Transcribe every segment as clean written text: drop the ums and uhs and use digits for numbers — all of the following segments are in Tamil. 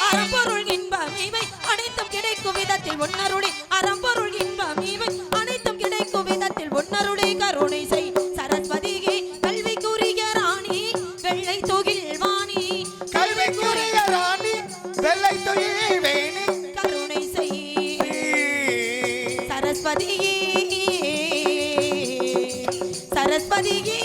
அறம்பொருள் இன்பம் இவை அனைத்தும் கிடைக்கும் விதத்தில் ஒன்னருளி அறம்பொருள் இன்பம் இவை அனைத்தும் கிடைக்கும் விதத்தில் ஒன்னருளி கருணை செய் சரஸ்வதியே கல்விக்குரிய ராணி வெள்ளை தொகில் வாணி கல்விக்குரிய ராணி வெள்ளை தொகில் வேணி கருணை செய் சரஸ்வதியே சரஸ்வதியே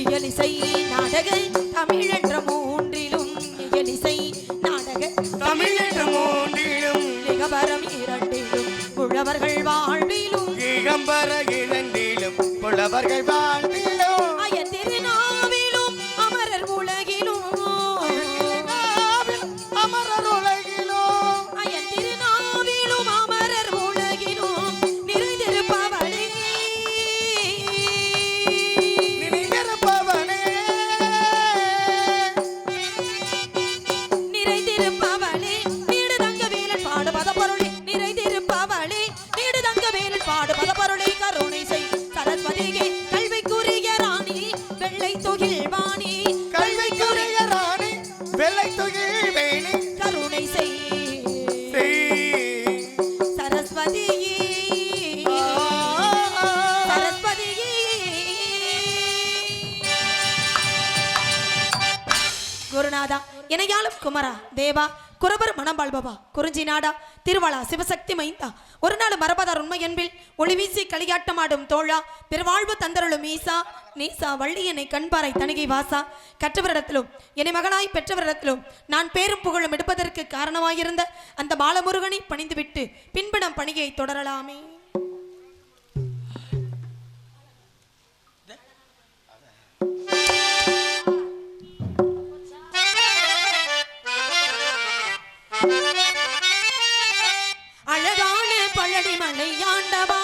இயலிசை நாடக தமிழ் என்ற மூன்றிலும் இயலிசை நாடக தமிழ் என்ற மூன்றிலும் திகம்பரம் இரண்டிலும் புலவர்கள் வாழ்விலும் திகம்பர இரண்டிலும் புலவர்கள் வாழ்விலும் அய திருநாவிலும் அமரர் உலகிலும் அமரர் உலகிலும் அய திருநாவிலும் அமரர் உலகிலும் நிறைந்திருப்பவளே நிறைந்திருப்பவளே நீடு தங்க வேலன் பாடுபத பொருளே நிறைந்திருப்பவளே நீடு தங்க வேலன் பாடுபத பொருளே கருணை செய் சரஸ்வதியே கல்விக்குரிய ராணி வெள்ளை தொகில் வாணி கல்விக்குரிய ராணி வெள்ளை தொகில் வேணி கருணை செய் சரஸ்வதியே சரஸ்வதியே குருநாதா இணையாளும் குமரா தேவா குரபர் மணம்பாள்பவா குறிஞ்சி நாடா திருவாளா சிவசக்தி மைந்தா ஒரு நாள் மரபதார் உண்மை என்பில் ஒளிவீசி களியாட்டமாடும் தோழா பெருவாழ்வு தந்தருளும் ஈசா நீசா வள்ளி என்னை கண்பாரை தணிகை வாசா கற்றவரிடத்திலும் என்னை மகனாய் பெற்றவரிடத்திலும் நான் பேரும் புகழும் எடுப்பதற்கு காரணமாயிருந்த அந்த பாலமுருகனை பணிந்துவிட்டு பின்பு நம் பணியை தொடரலாமே. அழகான பழனி மலை ஆண்டவா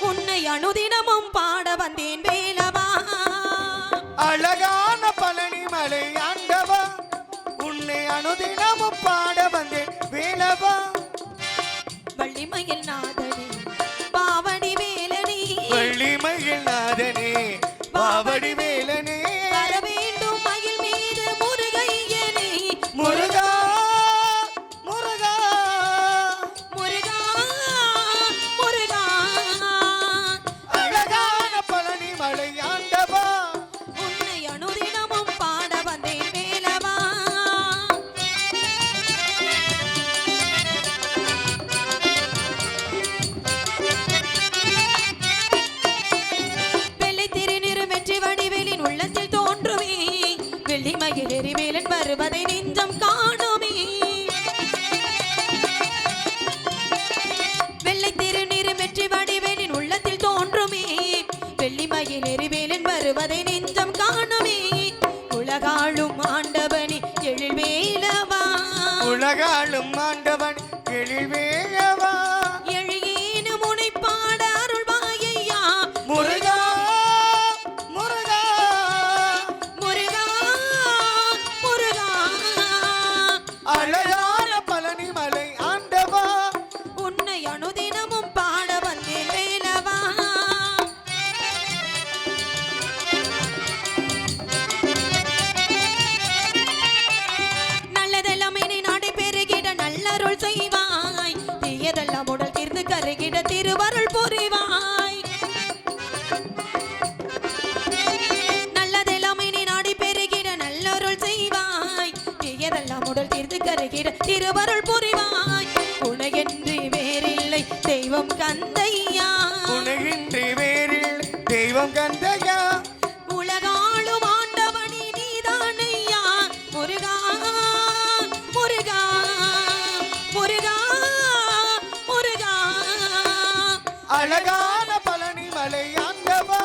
உன்னை அனுதினமும் பாட வந்தேன் வேலவா அழகான பழனி மலை ஆண்டவா உன்னை அனுதினமும் பாட வந்தேன் வேலவா வள்ளிமயில் நாதனே பாவடி வேலனே வள்ளிமயில் நாதனே பாவடி வேலனே வர வேண்டும் மயில் மீது முருகையனே முருகா முருகா முருகா அழகான பழனி மலை ஆண்டவா உன்னை அனுதினமும் பாட வந்தேன் வேலவா வெள்ளை திருநிறு வெற்றி வடிவேலின் உள்ளத்தில் தோன்றுமே வெள்ளி மயில் எரிவேலன் வருவதை நெஞ்சம் காணுமே வெள்ளை திருநிறு வெற்றி வடிவேலின் உள்ளத்தில் தோன்றுமே வெள்ளி மயில் எரிவேலன் வருவதை நெஞ்சம் காணுமே உலகாளும் ஆண்டவனே எழில் வேலவா உலகாளும் ஆண்டவன் எழில் வேலவா எழியேனு முனை பாட அருள்வாயையா முருகா முருகா முருகா முருகா அழகான பழனி மலை ஆண்டவா உன்னை அனுதினமும் பாட வந்தேன் வேலவா நல்லதெல்லாம் இனி நாடை பெருகிட நல்லருள் செய்வாய் தீயதெல்லாம் உடல் தீர்ந்து கருகிட திருவருள் புரிவாய் நல்லதெல்லாம் இனி நாடி பெருகிட நல்லருள் செய்வாய் தீயதெல்லாம் உடல் தீர்ந்து கருகிட திருவருள் புரிவாய் உனகென்று வேறில்லை தெய்வம் கந்தையா உனகின்றி வேறில் தெய்வம் கந்தையா உலகாளும் ஆண்டவனே நீதானையா முருகா முருகா முருகா முருகா அழகான பழனி மலை ஆண்டவா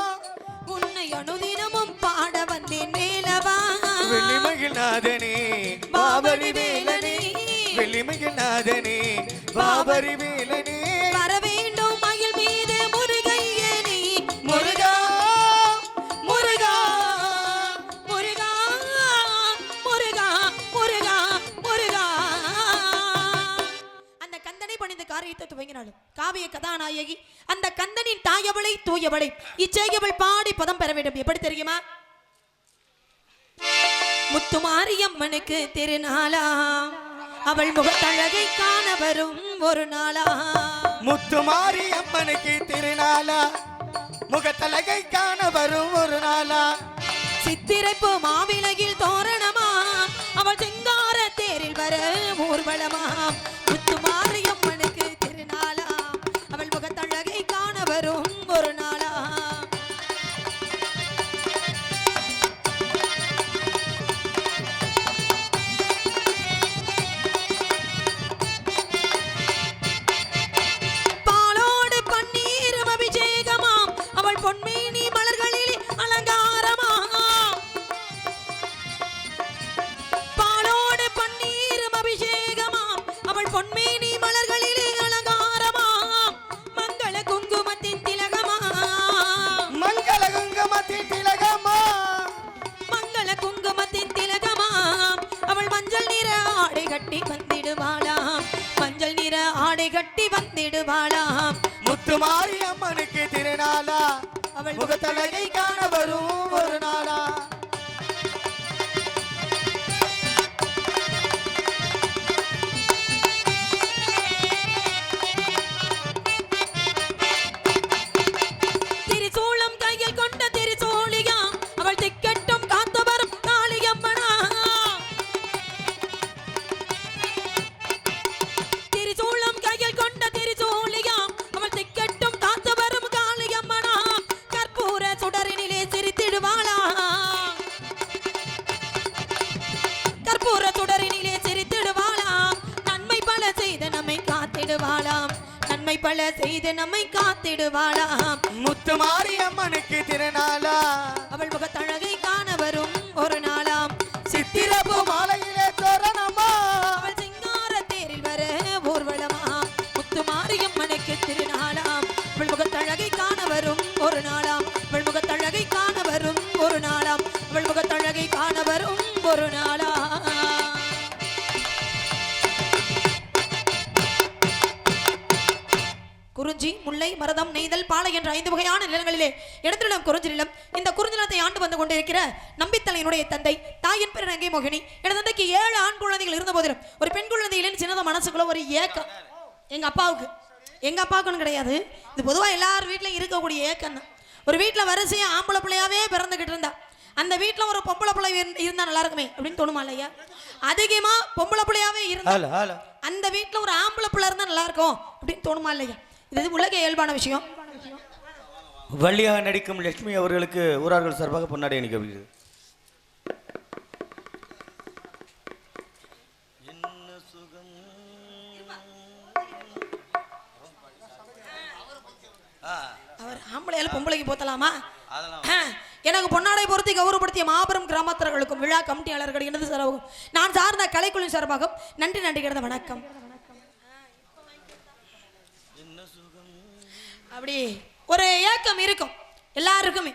உன்னை அனுதினமும் பாட வந்தேன் வேலவா வெள்ளிமயில் நாதனே பாபரி வேலனே வெள்ளிமயில் நாதனே பாபரி வேலனே வர வேண்டும் மயில் மீது முருகையனே முருகா முருகா முருகா முருகா முருகா முருகா காரியத்தை துவங்கினாலும் காவிய கதாநாயகி அந்த கந்தனின் தாயவளை தூயவளை இச்செய்யவள் பாடி பதம் பெற வேண்டும். எப்படி தெரியுமா? முத்துமாரியம்மனுக்கு திருநாளா அவள் முகத்தழகை காண வரும் ஒரு நாளா. முத்துமாரியம்மனுக்கு திருநாளா முகத்தழகை காண வரும் ஒரு நாளா. சித்திரைப்பு மாவிலையில் தோரணமா அவள் சிங்கார தேரில் வர ஊர்வலமா. முத்துமாரியம்மனுக்கு திருநாளா அவள் முகத்தழகை காண வரும் ஒரு நாளா. பாலோடு பன்னீரும் அபிஷேகமாம் அவள் பொன்மேனி மலர்களில் அலங்காரமா. பாலோடு பன்னீரும் அபிஷேகமாம் அவள் பொன்மேனி மலர்களில் அலங்காரமா. மங்கள குங்குமத்தின் திலகமா மங்கள குங்குமத்தின் திலகமா. மங்கள குங்குமத்தின் திலகமா. அவள் மஞ்சள் நிற ஆடை கட்டி வந்திடுவாளாம். மஞ்சள் நிற ஆடை கட்டி வந்திடுவாளாம். முத்துமாரியம்மனுக்கு திருநாளா அவள் முகத்தழகை காண வரும் ஒரு நாளா. திரிசூலம் கையில் கொண்ட திரிசூலியா அவள் திக்கட்டும் காத்து வரும் காளியம்மனா. திரிசூலம் கையில் கொண்ட திரிசூலியா அவள் திக்கட்டும் காத்து வரும் காளியம்மனா. கற்பூர சுடரினிலே சிரித்திடுவாளா. கற்பூர சுடரினிலே சிரித்திடுவாளாம். நன்மை பல செய்து நம்மை காத்திடுவாளாம். நன்மை பல செய்து நம்மை காத்திடுவாளாம். முத்துமாரியம்மனுக்கு திருநாளா அவள் முகத்தழகை காண வரும் ஒரு நாளாம். சித்திரப்பு மாலையிலே தோரணமா. அவள் சிங்கார தேரில் வர ஊர்வலமா. முத்துமாரியம்மனுக்கு திருநாளாம் அவள் முகத்தழகை காண வரும் ஒரு நாளாம். அவள் முகத்தழகை காண வரும் ஒரு நாளாம். அவள் முகத்தழகை காண வரும் ஒரு நாளா. குறிஞ்சி, முல்லை, மருதம், நெய்தல், பாலை என்ற 5 வகையான நிலங்களிலே இடத்திலும் குறிஞ்சி நிலம். இந்த குறிஞ்சி நிலத்தை ஆண்டு வந்து கொண்டிருக்கிற நம்பித்தலையினுடைய தந்தை தாயின் பேர் நங்கை மோகினி. எனது தந்தைக்கு 7 ஆண் குழந்தைகள் இருந்த போதிலும் ஒரு பெண் குழந்தைகளின் சின்னத மனசுக்குள்ள ஒரு ஏக்கம் எங்க அப்பாவுக்குன்னு கிடையாது. இது பொதுவாக எல்லார் வீட்டிலையும் இருக்கக்கூடிய ஏக்கம் தான். ஒரு வீட்டில் வரிசையா ஆம்பளை பிள்ளையாவே பிறந்துகிட்டு இருந்தா அந்த வீட்டில் ஒரு பொம்பளை பிள்ளை இருந்தா நல்லா இருக்குமே அப்படின்னு தோணுமா இல்லையா? அதிகமா பொம்பளை பிள்ளையாவே இருந்தா அந்த வீட்டில் ஒரு ஆம்பளை பிள்ளை இருந்தா நல்லா இருக்கும் அப்படின்னு தோணுமா இல்லையா? இது உலக இயல்பான விஷயம். வள்ளியாக நடிக்கும் லட்சுமி அவர்களுக்கு ஊரார்கள் சார்பாக பொன்னாடை அணிக்கப்படுகிறது. அவர் ஆம்பளையால பொம்பளைக்கு போத்தலாமா? எனக்கு பொன்னாடை பொருத்தி கௌரவப்படுத்திய மாபெரும் கிராமத்தர்களுக்கும் விழா கமிட்டியாளர்கள் எனது சார்பாகவும் நான் சார்ந்த கலைக்குழுவின் சார்பாகவும் நன்றி நன்றிகிறத வணக்கம். அப்படி ஒரு ஏக்கம் இருக்கும் எல்லாருக்குமே.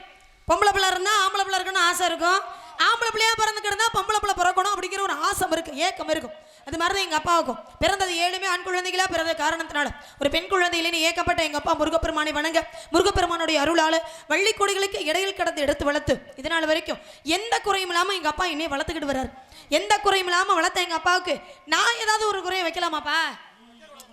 பொம்பளை பிள்ளை இருந்தா ஆம்பளை பிள்ளை இருக்கணும் ஆசை இருக்கும். ஆம்பளை பிள்ளையா பிறந்துக்கிட்டு இருந்தா பொம்பளை பிள்ளை பிறக்கணும் அப்படிங்கிற ஒரு ஆசை இருக்கும், ஏக்கம் இருக்கும். அது மாதிரி தான் எங்கள் அப்பாவுக்கும் பிறந்தது 7 ஆண் குழந்தைகளா பிறந்த காரணத்தினால ஒரு பெண் குழந்தையிலேன்னு ஏக்கப்பட்ட எங்கள் அப்பா முருகப்பெருமானை வணங்க முருகப்பெருமானுடைய அருளால் வள்ளிக்கொடிகளுக்கு இடையில் கடந்து எடுத்து வளர்த்து இதனால் வரைக்கும் எந்த குறையும் இல்லாமல் எங்கள் அப்பா என்னையே வளர்த்துக்கிட்டு வர்றாரு. எந்த குறையும் இல்லாமல் வளர்த்த எங்கள் அப்பாவுக்கு நான் ஏதாவது ஒரு குறையை வைக்கலாமாப்பா?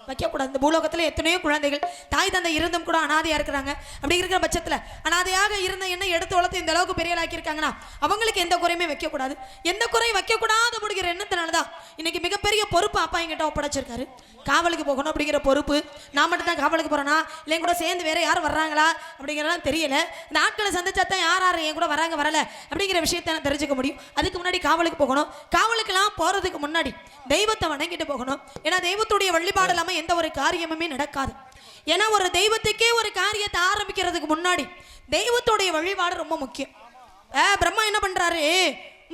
வைக்கக்கூடாது. இந்த பூலோகத்தில் எத்தனையோ குழந்தைகள் தாய் தந்தை இருந்தும் கூட அனாதையாக இருக்கிறாங்க. அப்படி இருக்கிற பட்சத்தில் அனாதையாக இருந்த என்ன எடுத்து வளர்த்து இந்த அளவுக்கு பெரிய ஆக்கியிருக்காங்கன்னா அவங்களுக்கு எந்த குறையுமே வைக்கக்கூடாது. எந்த குறையும் வைக்கக்கூடாது அப்படிங்கிற எண்ணத்தினால தான் இன்னைக்கு மிகப்பெரிய பொறுப்பு அப்பா என்கிட்ட ஒப்படைச்சிருக்காரு. காவலுக்கு போகணும் அப்படிங்கிற பொறுப்பு. நான் மட்டும் தான் காவலுக்கு போகிறேன்னா இல்லை கூட சேர்ந்து வேற யாரும் வர்றாங்களா அப்படிங்கிறலாம் தெரியல. இந்த ஆட்களை சந்திச்சா தான் யார் என் கூட வராங்க வரல அப்படிங்கிற விஷயத்தை நான் தெரிஞ்சுக்க முடியும். அதுக்கு முன்னாடி காவலுக்கு போகணும். காவலுக்கெல்லாம் போகிறதுக்கு முன்னாடி தெய்வத்தை வணங்கிட்டு போகணும். ஏன்னா தெய்வத்துடைய வழிபாடு இல்லாமல் எந்த ஒரு காரியமுமே நடக்காது. ஏன்னா ஒரு தெய்வத்துக்கே ஒரு காரியத்தை ஆரம்பிக்கிறதுக்கு முன்னாடி தெய்வத்துடைய வழிபாடு ரொம்ப முக்கியம். பிரம்மா என்ன பண்றாரு?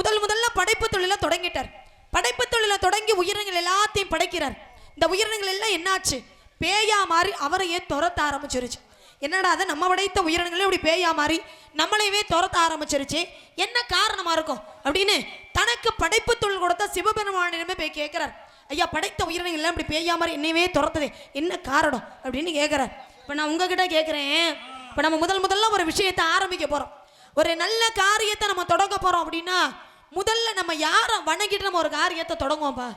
முதல்ல படைப்பு தொழில தொடங்கிட்டார். படைப்பு தொழில தொடங்கி உயிரினங்கள் எல்லாத்தையும் படைக்கிறார். இந்த உயிரினங்கள் எல்லாம் என்னாச்சு? பேயா மாறி அவரையே துரத்த ஆரம்பிச்சிருச்சு. என்னடா அதை நம்ம படைத்த உயிரினங்களே இப்படி பேயா மாறி நம்மளையவே துரத்த ஆரம்பிச்சிருச்சு, என்ன காரணமா இருக்கும் அப்படின்னு தனக்கு படைப்பு தொழில் கொடுத்த சிவபெருமானிடமே போய் கேட்கிறார். ஐயா படைத்த உயிரினங்கள் எல்லாம் இப்படி பேயா மாதிரி என்னையவே துரத்துதே, என்ன காரணம் அப்படின்னு கேட்குறார். இப்போ நான் உங்ககிட்ட கேட்குறேன், இப்போ நம்ம முதல்ல ஒரு விஷயத்தை ஆரம்பிக்க போகிறோம், ஒரு நல்ல காரியத்தை நம்ம தொடங்க போகிறோம் அப்படின்னா முதல்ல நம்ம யாரை வணங்கிட்டு நம்ம ஒரு காரியத்தை தொடங்குவோம்ப்பா?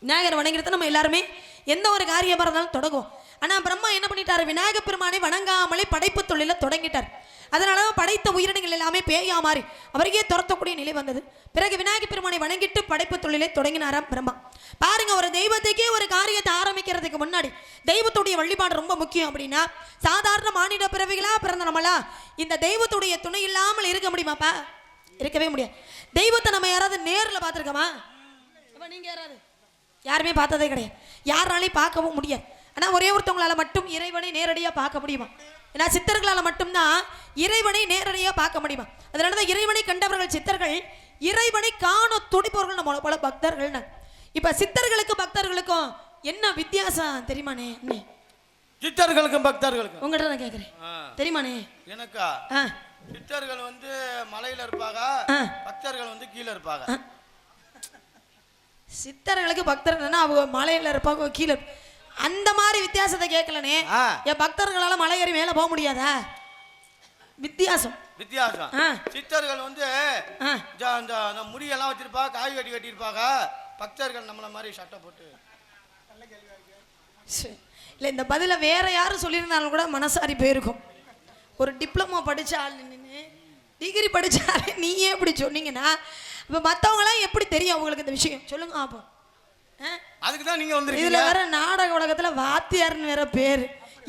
விநாயகர் வணங்கிறத நம்ம எல்லாருமே எந்த ஒரு காரியமாக இருந்தாலும் தொடங்குவோம். ஆனால் பிரம்மா என்ன பண்ணிட்டாரு, விநாயகப் பெருமானை வணங்காமலே படைப்பு தொழிலை தொடங்கிட்டார். அதனால படைத்த உயிரினங்கள் எல்லாமே பேயா மாறி அவரையே துரத்தக்கூடிய நிலை வந்தது. பிறகு விநாயகப் பெருமானை வணங்கிட்டு படைப்பு தொழிலை தொடங்கினாராம் பிரம்மா. பாருங்க, ஒரு தெய்வத்துக்கே ஒரு காரியத்தை ஆரம்பிக்கிறதுக்கு முன்னாடி தெய்வத்துடைய வழிபாடு ரொம்ப முக்கியம். அப்படின்னா சாதாரண மானிட பிறவிகளா பிறந்த நம்மளா இந்த தெய்வத்துடைய துணை இல்லாமல் இருக்க முடியுமாப்பா? இருக்கவே முடியாது. தெய்வத்தை நம்ம யாராவது நேரில் பார்த்துருக்கோமா? நீங்க யாருமே பார்த்ததே கிடையாது, யாராலையும் பார்க்கவும் முடியாது. ஆனால் ஒரே ஒருத்தவங்களால மட்டும் இறைவனை நேரடியாக பார்க்க முடியுமா? ஏன்னா சித்தர்களால் மட்டும்தான் இறைவனை நேரடியாக பார்க்க முடியுமா? அதனால தான் இறைவனை கண்டவர்கள் சித்தர்கள், இறைவனை காண துடிப்பவர்கள் நம்மளை போல பக்தர்கள். இப்போ சித்தர்களுக்கும் பக்தர்களுக்கும் என்ன வித்தியாசம் தெரியுமானே? சித்தர்களுக்கும் பக்தர்களுக்கும் உங்கள்கிட்ட நான் கேட்குறேன், தெரியுமானே? எனக்கா சித்தர்கள் வந்து மலையில இருப்பாங்க, பக்தர்கள் வந்து கீழே இருப்பாங்க. சித்தர்களுக்கு பக்தர்கள்னா அவங்க மலையில இருப்பாங்க, கீழே. அந்த மாதிரி வித்தியாசத்தை கேட்கலனே. என் பக்தர்களால மலை ஏறி மேல போக முடியாதா? வித்தியாசம். சித்தர்கள் வந்து அந்த முடியெல்லாம் வச்சிருப்பாங்க, காய் கட்டி கட்டியிருப்பாங்க. பக்தர்கள் நம்மள மாதிரி சட்டை போட்டு. இல்ல, இந்த பதில வேற யாரும் சொல்லியிருந்தாலும் கூட மனசாரி போயிருக்கும். ஒரு டிப்ளமோ படிச்ச ஆள் நின்று டிகிரி படிச்சாலே நீயே இப்படி சொன்னீங்கன்னா இப்போ மற்றவங்களாம் எப்படி தெரியும் அவங்களுக்கு இந்த விஷயம்? சொல்லுங்க அப்போ. அதுக்கு தான் நீங்க வந்து இதுல வேற நாடக உலகத்துல வாத்தியார்னு வேற பேரு.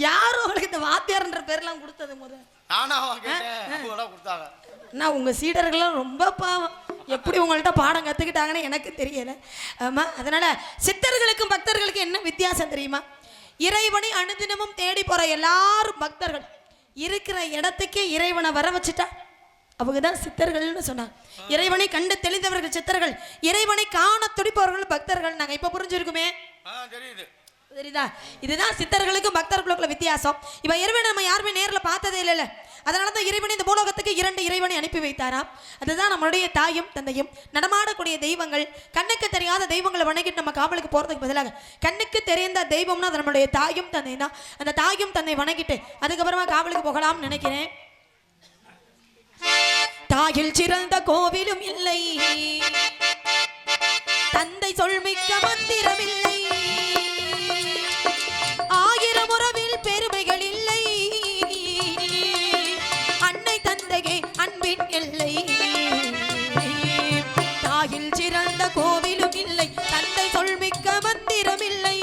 யாரும் உங்களுக்கு இந்த வாத்தியார்ன்ற பேர்லாம் கொடுத்தது முதல்? நான் உங்க சீடர்கள்லாம் ரொம்ப பாவம், எப்படி உங்கள்கிட்ட பாடம் கத்துக்கிட்டாங்கன்னு எனக்கு தெரியல. ஆமா, அதனால சித்தர்களுக்கும் பக்தர்களுக்கும் என்ன வித்தியாசம் தெரியுமா? இறைவனை அனுதினமும் தேடி போற எல்லாரும் பக்தர்கள். இருக்கிற இடத்துக்கே இறைவனை வர வச்சுட்டா அவங்க தான் சித்தர்கள்னு சொன்னாங்க. இறைவனை கண்டு தெளிந்தவர்கள் சித்தர்கள், இறைவனை காண துடிப்பவர்கள் பக்தர்கள். நாங்கள் இப்போ புரிஞ்சிருக்குமே, தெரியுதா? இதுதான் சித்தர்களுக்கும் பக்தர்களுக்குள்ள வித்தியாசம். இப்போ இறைவனை நம்ம யாருமே நேரில் பார்த்ததே இல்லைல்ல, அதனால தான் இறைவனை இந்த பூலோகத்துக்கு 2 இறைவனை அனுப்பி வைத்தாராம். அதுதான் நம்மளுடைய தாயும் தந்தையும். நடமாடக்கூடிய தெய்வங்கள், கண்ணுக்கு தெரியாத தெய்வங்களை வணங்கிட்டு நம்ம காவலுக்கு போகிறதுக்கு பதிலாக கண்ணுக்கு தெரிந்த தெய்வம்னா அது நம்மளுடைய தாயும் தந்தை தான். அந்த தாயும் தந்தை வணங்கிட்டு அதுக்கப்புறமா காவலுக்கு போகலாம்னு நினைக்கிறேன். தாயில் சிறந்த கோவிலும் இல்லை, தந்தை சொல்மிக்க மந்திரம் இல்லை, ஆயிரம் உறவில் பெருமைகள் இல்லை, அன்னை தந்தையே அன்பின் எல்லை. தாயில் சிறந்த கோவிலும் இல்லை, தந்தை சொல்மிக்க மந்திரம் இல்லை.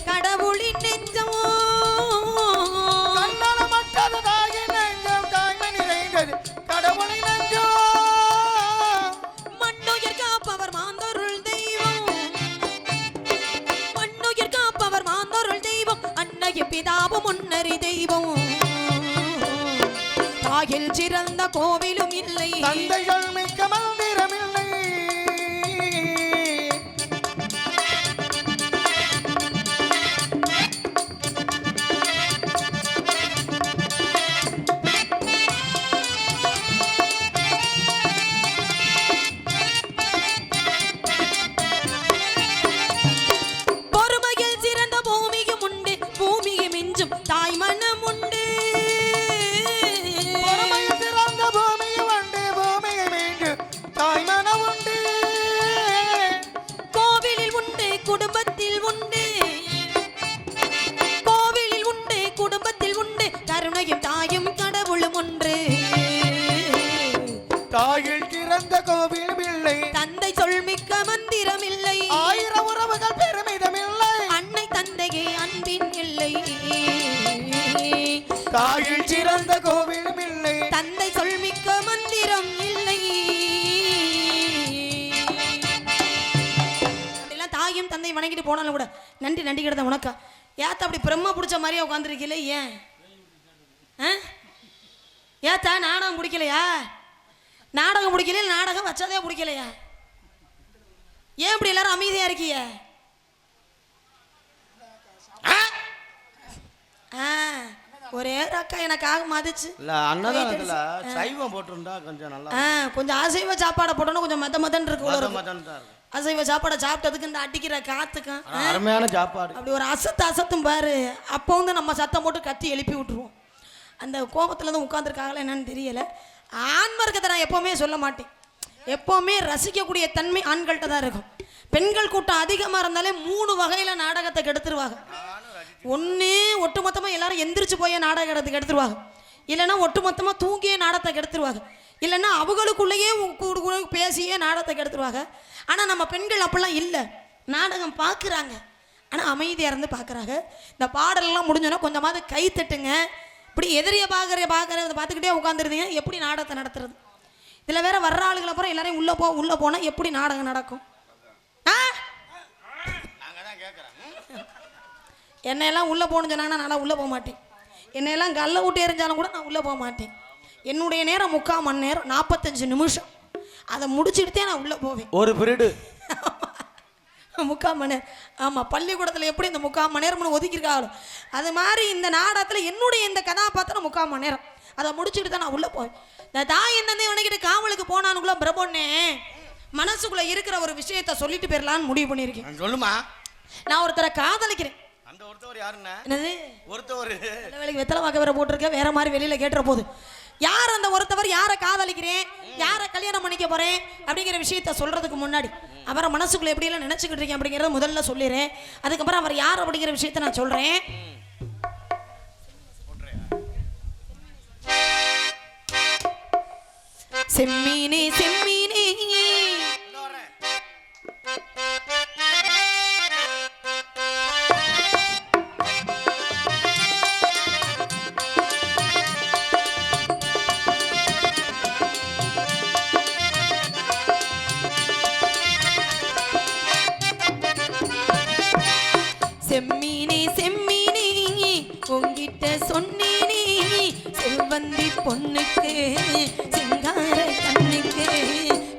கடவுளின் நெஞ்சம் கண்ணளமற்றது தாயின் நெஞ்சம், தாய்மை நிறைந்தது கடவுளின் நெஞ்சம். மண்ணுயிர் காப்பவர் மாந்தருள் தெய்வம், மண்ணுயிர் காப்பவர் மாந்தருள் தெய்வம், அன்னையும் பிதாவும் முன்னறி தெய்வம். தாயில் சிறந்த கோவிலும் இல்லை, தந்தைகள் மிக்க மந்திரம் இல்லை. தாயில் சிறந்த கோவில் இல்லை, தந்தை சொல்மிக்க மந்திரம் இல்லை, ஆயிரம் உறவுகள் பெருமிதம் இல்லை, அன்னை தந்தையே அன்பின் இல்லை. தாயில் சிறந்த கோவில் இல்லை, தந்தை சொல்மிக்க மந்திரம் இல்லை. அப்படிலாம் தாயும் தந்தை வணங்கிட்டு போனாலும் கூட நன்றி நன்றி கிடந்த உனக்கா ஏத்த அப்படி பிரம்ம பிடிச்ச மாதிரியா உட்காந்துருக்கீங்களே? ஏன் ஏத்தா நானும் பிடிக்கலையா? நாடகம் பிடிக்கல, நாடகம் வச்சதே பிடிக்கலையா? ஏன் இப்படி எல்லாரும் அமைதியா இருக்கீங்க? ஒரே அக்கா எனக்காக மதிச்சு இல்ல அன்னதானத்துல சைவம் போட்டிருந்தா கொஞ்சம் நல்லா கொஞ்சம் அசைவ சாப்பாடை போட்டோன்னா கொஞ்சம் மதன் இருக்கு. மதன் தான் இருக்கும். அசைவ சாப்பாடை சாப்பிட்டதுக்கு இந்த அடிக்கிற காத்துக்கும் அருமையான சாப்பாடு. அப்படி ஒரு அசத்தும் பாரு. அப்போ வந்து நம்ம சத்தம் போட்டு கத்தி எழுப்பி விட்டுருவோம். அந்த கோபத்துல இருந்து உட்காந்துருக்காங்களா என்னன்னு தெரியல. ஆண்மர்க்கத்தை நான் எப்பவுமே சொல்ல மாட்டேன். எப்பவுமே ரசிக்கக்கூடிய தன்மை ஆண்கள்கிட்ட தான் இருக்கும். பெண்கள் கூட்டம் அதிகமா இருந்தாலே 3 வகையில நாடகத்தை கெடுத்துருவாங்க. ஒன்று ஒட்டுமொத்தமாக எல்லாரும் எந்திரிச்சு போய் நாடகத்துக்கு எடுத்துருவாங்க, இல்லைன்னா ஒட்டுமொத்தமாக தூங்கியே நாடகத்தை கெடுத்துருவாங்க, இல்லைன்னா அவங்களுக்குள்ளேயே பேசியே நாடகத்தை கெடுத்துருவாங்க. ஆனால் நம்ம பெண்கள் அப்படிலாம் இல்லை. நாடகம் பார்க்குறாங்க, ஆனால் அமைதியாக இருந்து பார்க்குறாங்க. இந்த பாடலெல்லாம் முடிஞ்சோன்னா கொஞ்சமாவது கை தட்டுங்க. இப்படி எதிரியை பார்க்குறத பார்த்துக்கிட்டே உட்காந்துருந்தீங்க எப்படி நாடகத்தை நடத்துறது? இதில் வேற வர்ற ஆளுகளை அப்புறம் எல்லாரையும் உள்ளே போனால் எப்படி நாடகம் நடக்கும்? என்னையெல்லாம் உள்ளே போகணுன்னு சொன்னாங்கன்னா நான் உள்ளே போக மாட்டேன். என்னையெல்லாம் கல்லை விட்டு எறிஞ்சாலும் கூட நான் உள்ளே போக மாட்டேன். என்னுடைய நேரம் 3/4 மணி நேரம் 45 நிமிஷம். அதை முடிச்சுக்கிட்டே நான் உள்ளே போவேன். ஒரு பீரியடு 3/4 மணி நேரம். ஆமாம், பள்ளிக்கூடத்தில் எப்படி இந்த 3/4 மணி நேரம்னு ஒதுக்கியிருக்காங்களோ அது மாதிரி இந்த நாடகத்தில் என்னுடைய இந்த கதாபாத்திரம் 3/4 மணி நேரம். அதை முடிச்சுக்கிட்டு தான் நான் உள்ளே போவேன். இந்த தாய் என்னந்தே உனக்கிட்ட காவலுக்கு போனானுக்குள்ள பிரபொன்னே மனசுக்குள்ளே இருக்கிற ஒரு விஷயத்த சொல்லிட்டு போயிடலான்னு முடிவு பண்ணியிருக்கேன். சொல்லுமா, நான் ஒருத்தரை காதலிக்கிறேன். அந்த ஒருத்தவர் யாருன்னா? என்னது ஒருத்தவர் வேலைக்கு வெத்தலை வாக்க வேற போட்டிருக்கேன், வேற மாதிரி வெளியில கேட்டுற போது. யார் அந்த ஒருத்தவர்? யாரை காதலிக்கிறேன், யாரை கல்யாணம் பண்ணிக்க போறேன் அப்படிங்கிற விஷயத்த சொல்றதுக்கு முன்னாடி அவரை மனசுக்குள்ள எப்படி எல்லாம் நினைச்சுக்கிட்டு இருக்கேன் அப்படிங்கறத முதல்ல சொல்லிடுறேன். அதுக்கப்புறம் அவர் யார் அப்படிங்கிற விஷயத்த நான் சொல்றேன். செம்மீனே செம்மீனே செம்மீனே செம்மீனே உங்கிட்ட சொன்னேனே செல்வந்தி பொண்ணுக்கு சிங்கார கண்ணுக்கு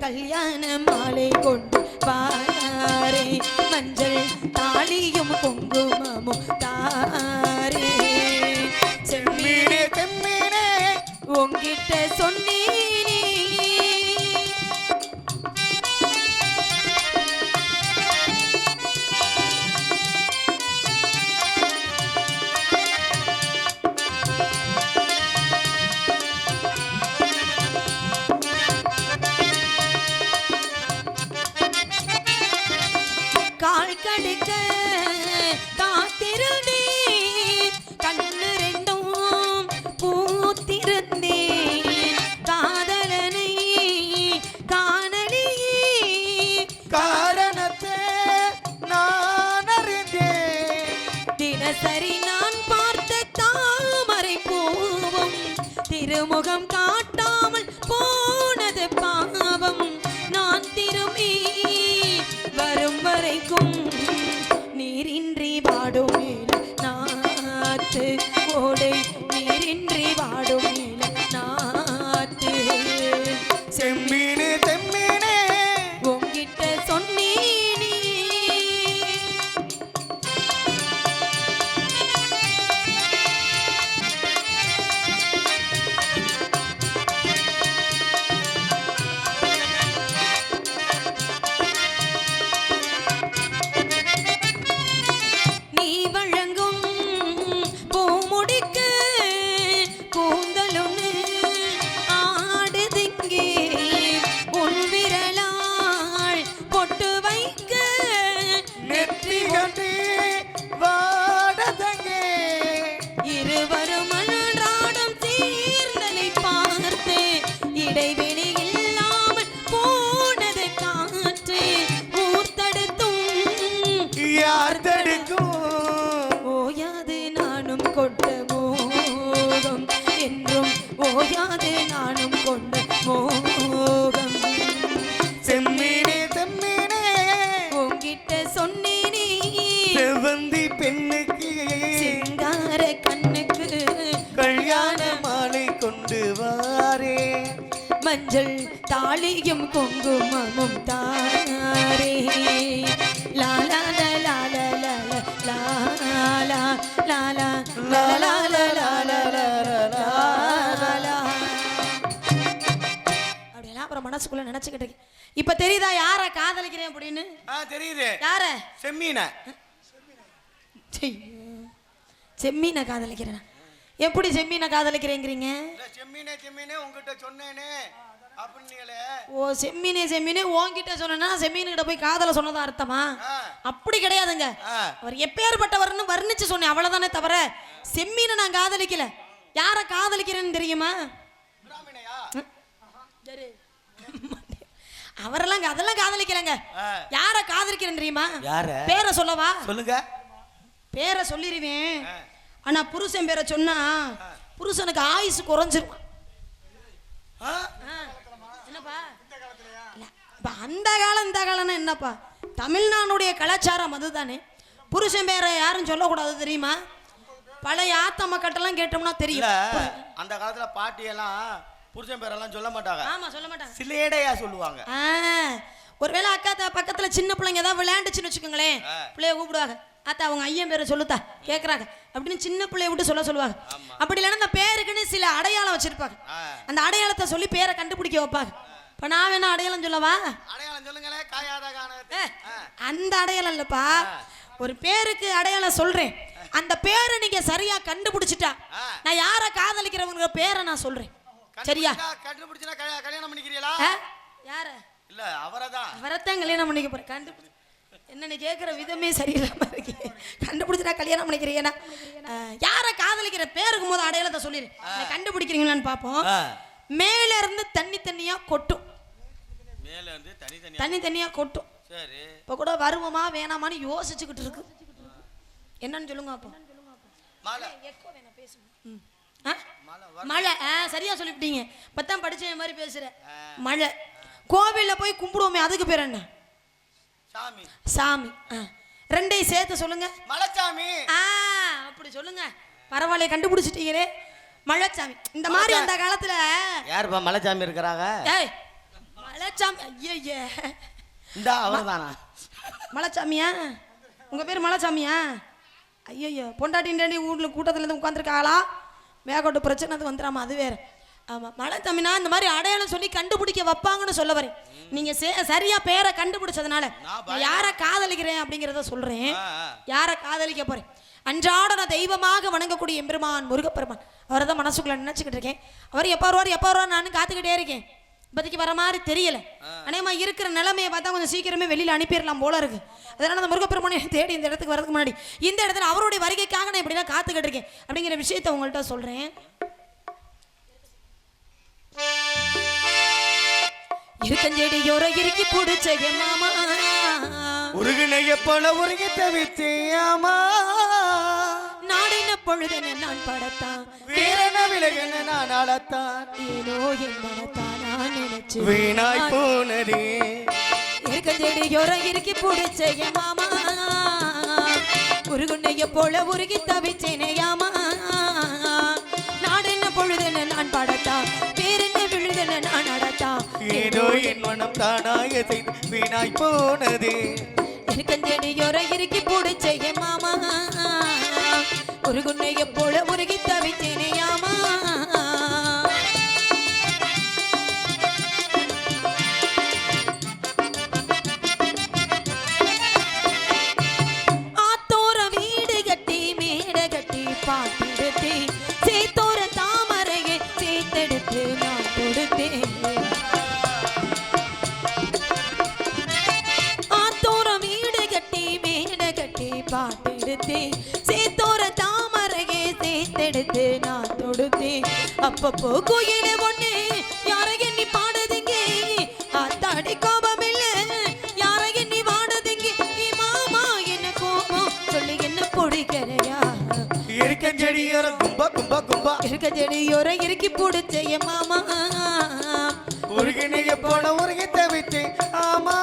கல்யாண மாலை கொண்டு வாரே, மஞ்சள் தாலியும் குங்குமமும் தாரே. செம்மீனே செம்மீனே உங்கிட்ட சொன்னேனே. கடுக்க காத்திருந்தேன், கண்ணு ரெண்டும் பூத்திருந்தேன், காதலனை காணலியே காரணத்தை நான் அறிந்தேன். தினசரி நான் பார்த்த தாமரை பூவும் திருமுகம் காட்டாமல் போனது பாவம். நான் திரும்பி வரும் வரைக்கும் நீரின்றி வாடும் நாத்து ஓடை, நீரின்றி வாடும் நாத்து. செம்மீனே செம்மீனே உங்கிட்ட சொன்னேனே. இடைவெளி இல்லாமல் போனது காற்று, ஊர்த்தடுத்தும் யார் தடுக்கும் ஓயாது நானும் கொண்ட மோகம், என்றும் ஓயாது நானும் கொண்ட மோகம். செம்மீனே செம்மீனே உங்கிட்ட சொன்னேனே செவ்வந்தி பெண்ணுக்கு சிங்கார கண்ணுக்கு கல்யாண மாலை கொண்டு வாரே, மஞ்சள் தாலியும் குங்குமமும் தாரே லாலா லாலா லாலா லாலா லாலா லாலா லாலா அப்படியெல்லாம் அப்புறம் மனசுக்குள்ள நினைச்சுக்கிட்டு இருக்கேன். இப்ப தெரியுதா யார காதலிக்கிறேன் அப்படின்னு? தெரியுது. யார? செம்மீன. செம்மீனை காதலிக்கிறேன். எப்படி செம்மீனை காதலிக்கிறேங்கிறீங்க? செம்மீனே செம்மீனே உங்ககிட்ட சொன்னேனே அப்படின்னீங்களே. ஓ செம்மீனே செம்மீனே உன்கிட்ட சொன்னா செம்மீன்கிட்ட போய் காதல சொன்னதா அர்த்தமா? அப்படி கிடையாதுங்க. அவர் எப்பேற்பட்டவர்னு வர்ணிச்சு சொன்னேன் அவ்வளவுதானே தவிர செம்மீனை நான் காதலிக்கல. யார காதலிக்கிறேன்னு தெரியுமா? அவரெல்லாம் அதெல்லாம் காதலிக்கலங்க. யார காதலிக்கிறேன்னு தெரியுமா? பேரை சொல்லவா? சொல்லுங்க. பேரை சொல்லிடுவேன். ஆனா புருஷன் பேரை சொன்னா புருஷனுக்கு ஆயுசு குறைஞ்சிரும். என்னப்பா அந்த காலம் இந்த காலம்னா என்னப்பா? தமிழ்நாடுடைய கலாச்சாரம் அதுதானே. புருஷன் பேரை யாரும் சொல்லக்கூடாது தெரியுமா? பழைய ஆத்த மக்கள்கிட்டலாம் கேட்டோம்னா தெரியும். அந்த காலத்துல பாட்டியெல்லாம் புருஷன் பேரெல்லாம் சொல்ல மாட்டாங்க. ஆமா சொல்ல மாட்டாங்க. சிலேடையா சொல்லுவாங்க. ஒருவேளை அக்கா பக்கத்துல சின்ன பிள்ளைங்க ஏதாவது விளையாண்டுச்சுன்னு வச்சுக்கோங்களேன், பிள்ளைய கூப்பிடுவாங்க. அத்தா அவங்க ஐயன் பேரை சொல்லுத்தா கேட்குறாங்க அப்படின்னு சின்ன பிள்ளைய விட்டு சொல்லுவாங்க. அப்படி இல்லைன்னா அந்த பேருக்குன்னு சில அடையாளம் வச்சிருப்பாங்க. அந்த அடையாளத்தை சொல்லி பேரை கண்டுபிடிக்க வைப்பாங்க. இப்போ நான் வேணா அடையாளம் சொல்லவா? அடையாளம் சொல்லுங்களே. அந்த அடையாளம் இல்லப்பா, ஒரு பேருக்கு அடையாளம் சொல்றேன். அந்த பேரை நீங்க சரியா கண்டுபிடிச்சிட்டா நான் யார காதலிக்கிறவங்க பேரை நான் சொல்றேன். சரியா? கண்டுபிடிச்சா கல்யாணம் பண்ணிக்கிறீங்களா? யார? இல்ல அவரதான். அவரைத்தான் கல்யாணம் பண்ணிக்க போறேன். கண்டுபிடி என்னன்னு கேட்குற விதமே சரியில்லாம இருக்கு. கண்டுபிடிச்சிட்டா கல்யாணம் பண்ணிக்கிறீங்கன்னா யார காதலிக்கிற பேருக்கு போது அடையாளத்தை சொல்லிடு. கண்டுபிடிக்கிறீங்களான்னு பார்ப்போம். மேல இருந்து தண்ணி தண்ணியா கொட்டும். மேல இருந்து தண்ணி தண்ணியா கொட்டும். சரி. இப்ப கூட வருவோமா வேணாமான்னு யோசிச்சுக்கிட்டு இருக்கு. என்னன்னு சொல்லுங்க அப்போ. மழை. மழை. சரியா சொல்லிவிட்டீங்க. பத்தாம் படிச்ச மாதிரி பேசுற. மழை. கோவில்ல போய் கும்பிடுவோமே அதுக்கு பேர் என்ன? சாமி. சாமி. ரெண்டையும் சேர்த்து சொல்லுங்க. மலைச்சாமி. அப்படி சொல்லுங்க. பரவாயில்ல கண்டுபிடிச்சிட்டீங்களே. மலைச்சாமி. இந்த மாதிரி அந்த காலத்துல யாருப்பா மலைச்சாமி இருக்கிறாங்க? ஏய் மலைச்சாமி. ஐயே இந்த அவர்தானா மலைச்சாமியா? உங்க பேர் மலைச்சாமியா? ஐயோ பொண்டாட்டி வீட்டுல கூட்டத்துல இருந்து உட்காந்துருக்காங்களா? மேகோட்டு பிரச்சனை அது வந்துடாம அது வேற. ஆமாம் மலைச்சாமினா இந்த மாதிரி அடையாளம் சொல்லி கண்டுபிடிக்க வைப்பாங்கன்னு சொல்ல வரேன். நீங்கள் சரியா பேரை கண்டுபிடிச்சதுனால யாரை காதலிக்கிறேன் அப்படிங்கிறத சொல்கிறேன். யாரை காதலிக்க போகிறேன்? அன்றாட நான் தெய்வமாக வணங்கக்கூடிய எம்பெருமான் முருகப்பெருமான். அவரை தான் மனசுக்குள்ள நினச்சிக்கிட்டு இருக்கேன். அவர் எப்போ வருவார் நானும் காத்துக்கிட்டே இருக்கேன். இப்போதைக்கு வர மாதிரி தெரியல. அநேகமாக இருக்கிற நிலைமையை பார்த்தா கொஞ்சம் சீக்கிரமே வெளியில் அனுப்பிடலாம் போல இருக்கு. அதனால அந்த முருகப்பெருமானை தேடி இந்த இடத்துக்கு வரதுக்கு முன்னாடி இந்த இடத்துல அவருடைய வருகைக்காக நான் இப்படிலாம் காத்துக்கிட்டு இருக்கேன் அப்படிங்கிற விஷயத்த உங்கள்கிட்ட சொல்கிறேன். இருக்கஞ்செடியோர இறுக்கி பிடிச்ச மாமா உருகினைய போல உருகி தவித்தேயாமா நாடின பொழுதென நான் படத்தான் வீரன விலகன நான் அழத்தான் ஏனோ என் மனத்தான் நான் நினைச்சு வீணாய் போனதே. இருக்கஞ்செடியோர இறுக்கி பிடிச்ச மாமா உருகுனைய போல உருகி தவிச்சேனையாமா நாடின பொழுதென நான் படத்தான் வீரன விழுதென நான் அடத்தான் ஏதோ என் மனம் தானாய செய்து வீணாய் போனதே. இருக்கஞ்செடியோர இறுக்கி பிடிச்ச மாமா உருகுனைய போல உருகி தவிச்சேனையாமா ஆத்தோர வீடு கட்டி மேட கட்டி பாட்டிடுத்தே சேத்தோர தாமரையை சேர்த்தெடுத்து நான் கொடுத்தேன். பாட்டெடுத்தே சேத்தோர தாமரையே சேர்த்தெடுத்து நான் தொடுத்தேன். அப்பப்போ கோயில ஒண்ணு யார எண்ணி பாடுதுங்க அத்தாடி கோபம் இல்ல யார எண்ணி வாடுதுங்க மாமா என்ன கோபம் சொல்லி என்ன பொடிக்கிறையா? இருக்கஞ்செடியோர கும்பா கும்பா கும்பா இருக்கஞ்செடியோர இறுக்கி பிடிச்ச மாமா உருகினைய போல உருகி தவித்தேன் ஆமா.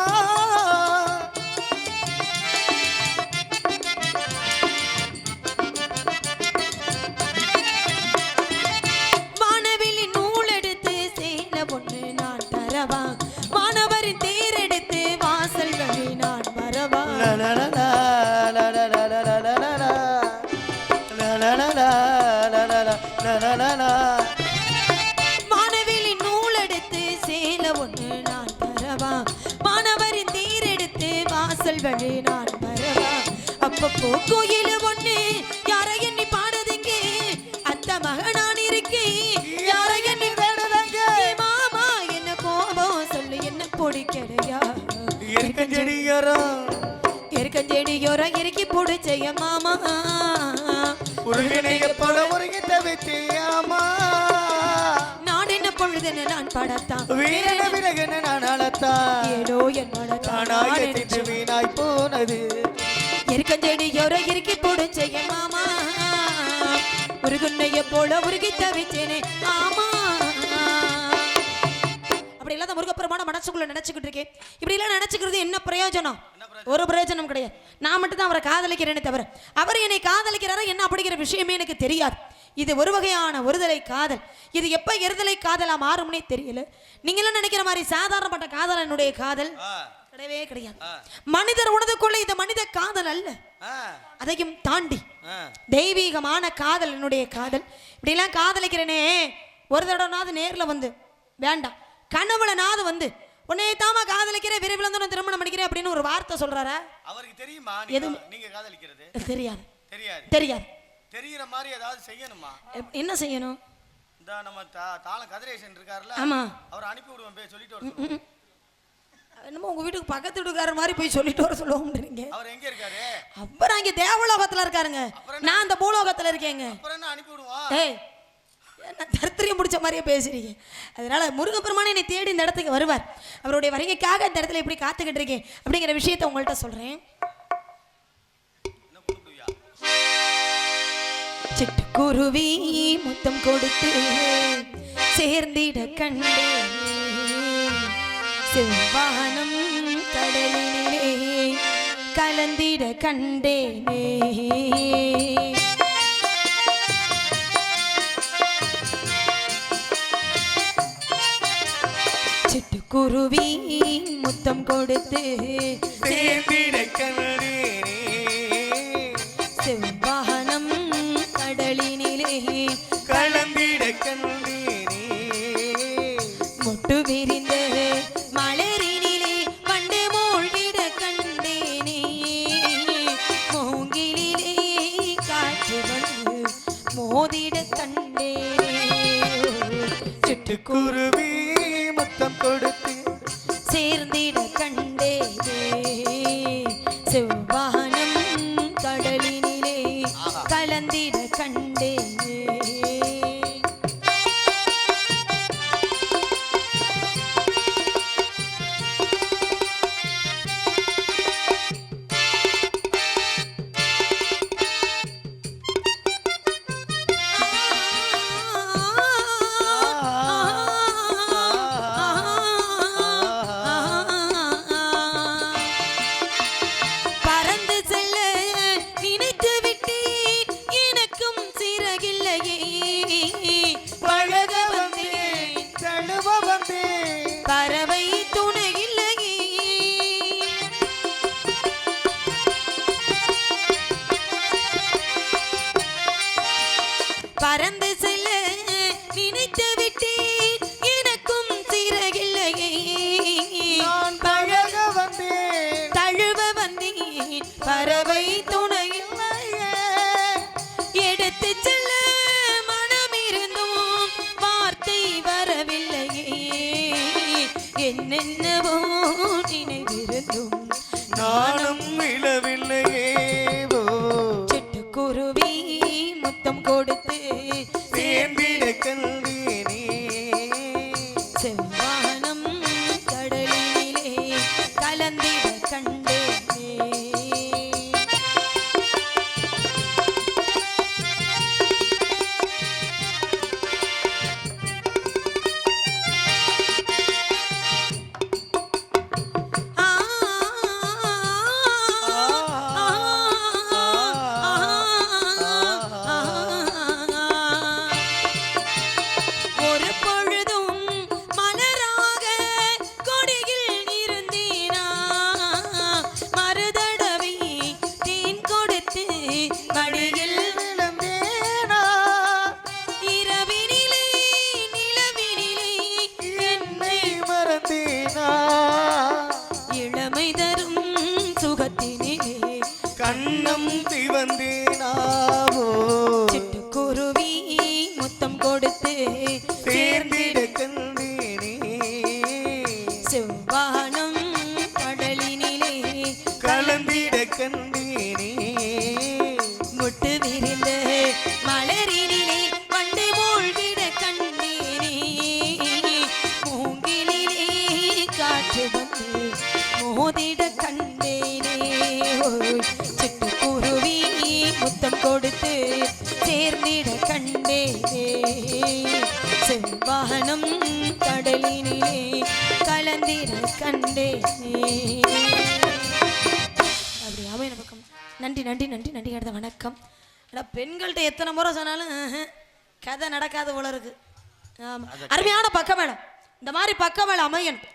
வானவிலி நூல் எடுத்து சேல பொண்ணு மாணவியின் நூல் எடுத்து சேல ஒன்று நான் தரவா, மாணவரின் தீர் எடுத்து வாசல் வழி நான் வரவா. அப்பப்போ கோயில் ஒண்ணு யார எண்ணி பாடுதுங்க, அத்த மகனான் இருக்கேன் யார எண்ணி பாடுதங்க. மாமா என்ன கோபம் சொல்லு என்ன பொடிக்கடையா, எருக்கஞ்செடியோரம் இறுக்கி பிடிச்சைய மாமா, உருகினைய போல உருகி தவித்தியாமா. நான் என்ன பொழுதுன்னு நான் படத்தான், வீரன விலகன நான் அழத்தான், ஏதோ என் மனத்தானாய் வீணாய் போனது. எருக்கஞ்செடியோரம் இறுக்கி பிடிச்சைய மாமா, உருகுன்னைய போல உருகி தவிச்சேனே ஆமா. அப்படி இல்லாத முருகப்பெருமான மனசுக்குள்ள நினைச்சுக்கிட்டு இருக்கேன். இப்படி எல்லாம் நினைச்சுக்கிறது என்ன பிரயோஜனம்? ஒரு பிரயோஜனம் கிடையாது. நான் மட்டும் தான் அவரை காதலிக்கிறேனே தவிர அவர் என்னை காதலிக்கிறாரா என்ன அப்படிங்கிற விஷயமே எனக்கு தெரியாது. இது ஒரு வகையான ஒருதலை காதல். இது எப்ப இருதலை காதலா மாறும்னே தெரியல. நீங்களும் நினைக்கிற மாதிரி சாதாரணப்பட்ட காதல் என்னுடைய காதல் கிடையவே கிடையாது. மனிதர் உணர்ந்துக்குள்ள இது மனித காதல் அல்ல, அதையும் தாண்டி தெய்வீகமான காதல் என்னுடைய காதல். இப்படி எல்லாம் காதலிக்கிறேனே, ஒரு தடவைனாவது நேர்ல வந்து வேண்டாம், கனவுலனாவது வந்து உன்னை தாமா காதலிக்கிற விரைவில் வந்து நான் திருமணம் பண்ணிக்கிறேன் அப்படின்னு ஒரு வார்த்தை சொல்றாரா? அவருக்கு தெரியுமா நீங்க காதலிக்கிறது? தெரியாது. தெரியாது. தெரியாது. தெரியற மாதிரி ஏதாவது செய்யணுமா? என்ன செய்யணும்? இந்த நம்ம தாளம் கதிரேசன் இருக்காருல, ஆமா, அவர் அனுப்பி விடுவோம், போய் சொல்லிட்டு வர. என்னமோ உங்க வீட்டுக்கு பக்கத்து வீட்டுக்காரர் மாதிரி போய் சொல்லிட்டு வர சொல்லுவோம்ன்றீங்க. அவர் எங்க இருக்காரு? அப்புறம் அங்க தேவலோகத்துல இருக்காருங்க, நான் அந்த பூலோகத்துல இருக்கேங்க. அப்புறம் என்ன அனுப்பி விடுவோம்? ஏய், என்ன தரித்திரியம் முடிச்ச மாதிரியே பேசுறீங்க. அதனால முருகப்பெருமானே என்னை தேடி இந்த இடத்துக்கு வருவார். அவருடைய வருகைக்காக இந்த இடத்துல எப்படி காத்துக்கிட்டு இருக்கேன் அப்படிங்கிற விஷயத்தை உங்கள்கிட்ட சொல்றேன். சிட்டுக்குருவி முத்தம் கொடுத்து சேர்ந்திட கண்டே, செவ்வானம் கடலிலே கலந்திட கண்டேனே. சிட்டுக்குருவி முத்தம் கொடுத்து சேர்ந்திட கண்டேனே, செவ்வானம் கடலினிலே கலந்திட கண்டேனே. மொட்டு விரிந்த மலரினிலே வண்டு மூழ்கிட கண்டேனே, மூங்கிலே காற்று வந்து மோதிட கண்டேனே. சிட்டுக்குருவி முத்தம் கொடுத்து சேர்ந்திட கண்டேனே, செவ்வானம் கடலினிலே கலந்திட கண்டேனே. பறந்து செல்ல நினைத்து விட்டேன், எனக்கும் சிறகில்லையே. பழக வந்தேன், தழுவ வந்தேன், பறவை துணையில்லையே. பறந்து செல்ல நினைத்து விட்டேன், எனக்கும் சிறகில்லையே. நான் பழக வந்தேன், தழுவ வந்தேன், பறவை துணையில்லையே. எடுத்து செல்ல மனம் இருந்தும் வார்த்தை வரவில்லையே. என்னென்னவோ நினைவிருந்தும் நானும் இழவில்லையே. சிட்டுக்குருவி முத்தம் கொடுத்து சேர்ந்திட கண்டேனே, செவ்வானம் கடலினிலே கலந்திட கண்டேனே. ஒரு பொழுதும் மலராக கொடியில் இருந்தீனா, தரும் சுகத்தினிலே கண்ணம் திவந்தேனாவோ சிட்டுக்குருவி முத்தம் கொடுத்து சேர்ந்திட கண்டேனே செவ்வானம் கடலினிலே கலந்திட கண்டேனே முட்டு விரிந்த மலரினிலே வண்டு மூழ்கிட கண்டேனே மூங்கிலே காற்று வந்து மோதிட கண்டேனே சிட்டுக்குருவி முத்தம் கொடுத்து சேர்ந்திட கண்டேனே செவ்வானம் கடலினிலே கலந்திட கண்டேனே. அப்படி அமைய பக்கம் நன்றி நன்றி நன்றி நன்றி அடுத்த வணக்கம். ஆனால் பெண்கள்கிட்ட எத்தனை முறை சொன்னாலும் கதை நடக்காத போல இருக்கு. அருமையான பக்கமேளம், இந்த மாதிரி பக்கமேளம் அமையணும்.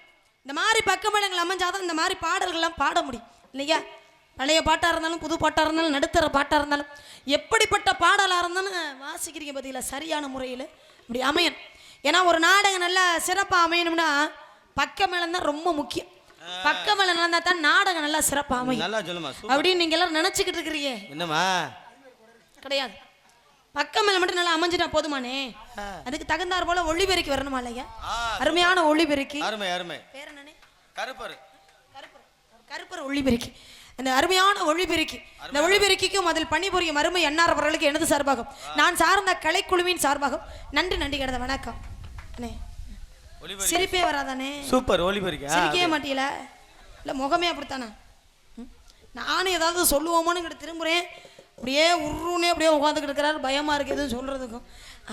இந்த மாதிரி பக்கமேளங்கள் அமைஞ்சாதான் இந்த மாதிரி பாடல்கள்லாம் பாட முடியும் இல்லையா? பழைய பாட்டாக இருந்தாலும் புது பாட்டாக இருந்தாலும் நடுத்தர பாட்டாக இருந்தாலும் எப்படிப்பட்ட பாடலாக இருந்தாலும் வாசிக்கிறீங்க பார்த்தீங்களா சரியான முறையில் இப்படி அமையணும். ஏன்னா ஒரு நாடகம் நல்லா சிறப்பாக அமையணும்னா பக்கமேளம் தான் ரொம்ப முக்கியம். பக்கமேளம் நடந்தா தான் நாடகம் நல்லா சிறப்பாக அமையும். நல்லா சொல்லுமா அப்படின்னு நீங்க எல்லாரும் நினைச்சுக்கிட்டு இருக்கிறீங்க. என்னம்மா கிடையாது, பக்கமேளம் மட்டும் நல்லா அமைஞ்சிட்டா போதுமானே. அதுக்கு தகுந்தாற் போல ஒளிபெருக்கி வரணுமா இல்லையா? அருமையான ஒளிபெருக்கி. அருமை அருமை. பேர் என்னனே? கருப்பர். கருப்பர் ஒளிபெருக்கி. அந்த அருமையான ஒளிபெருக்கி, இந்த ஒளிபெருக்கிக்கும் அதில் பணிபுரியும் அருமை என்ஆர் அவர்களுக்கு எனது சார்பாகும் நான் சார்ந்த கலைக்குழுவின் சார்பாகும் நன்றி நன்றி கிடந்த வணக்கம். சிரிப்பே வராதானே? சூப்பர் ஒளிபெருக்கி. சிரிக்கவே மாட்டீல இல்லை முகமே அப்படித்தானே? நானும் ஏதாவது சொல்லுவோமோன்னு கிட்ட திரும்புகிறேன், அப்படியே உருன்னே அப்படியே உட்காந்துக்கிட்டு இருக்கிறாரு. பயமாக இருக்குது எதுவும் சொல்கிறதுக்கும்.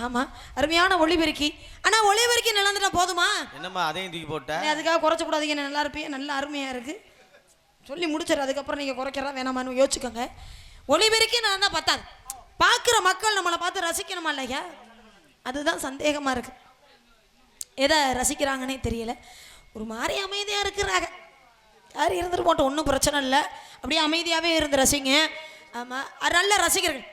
ஆமாம், அருமையான ஒளிபெருக்கி. ஆனால் ஒளிபெருக்கி நிலந்துட்டா போதுமா? என்னம்மா அதையும் தூக்கி போட்டேன்? அதுக்காக குறைச்ச கூடாதீங்க, நல்லா இருப்பீங்க, நல்லா அருமையாக இருக்குது சொல்லி முடிச்சிரு. அதுக்கப்புறம் நீங்கள் குறைக்கிறதா வேணாமான்னு யோசிச்சுக்கோங்க. ஒளிபெருக்கி நான் தான் பத்தாது, பார்க்குற மக்கள் நம்மளை பார்த்து ரசிக்கணுமா இல்லையா? அதுதான் சந்தேகமாக இருக்குது. எதை ரசிக்கிறாங்கன்னே தெரியல. ஒரு மாதிரி அமைதியாக இருக்கிறாங்க. யார் இருந்துட்டு போட்டோம், ஒன்றும் பிரச்சனை இல்லை, அப்படியே அமைதியாகவே இருந்து ரசிங்க. ஆமாம், நல்ல ரசிகர்கள்,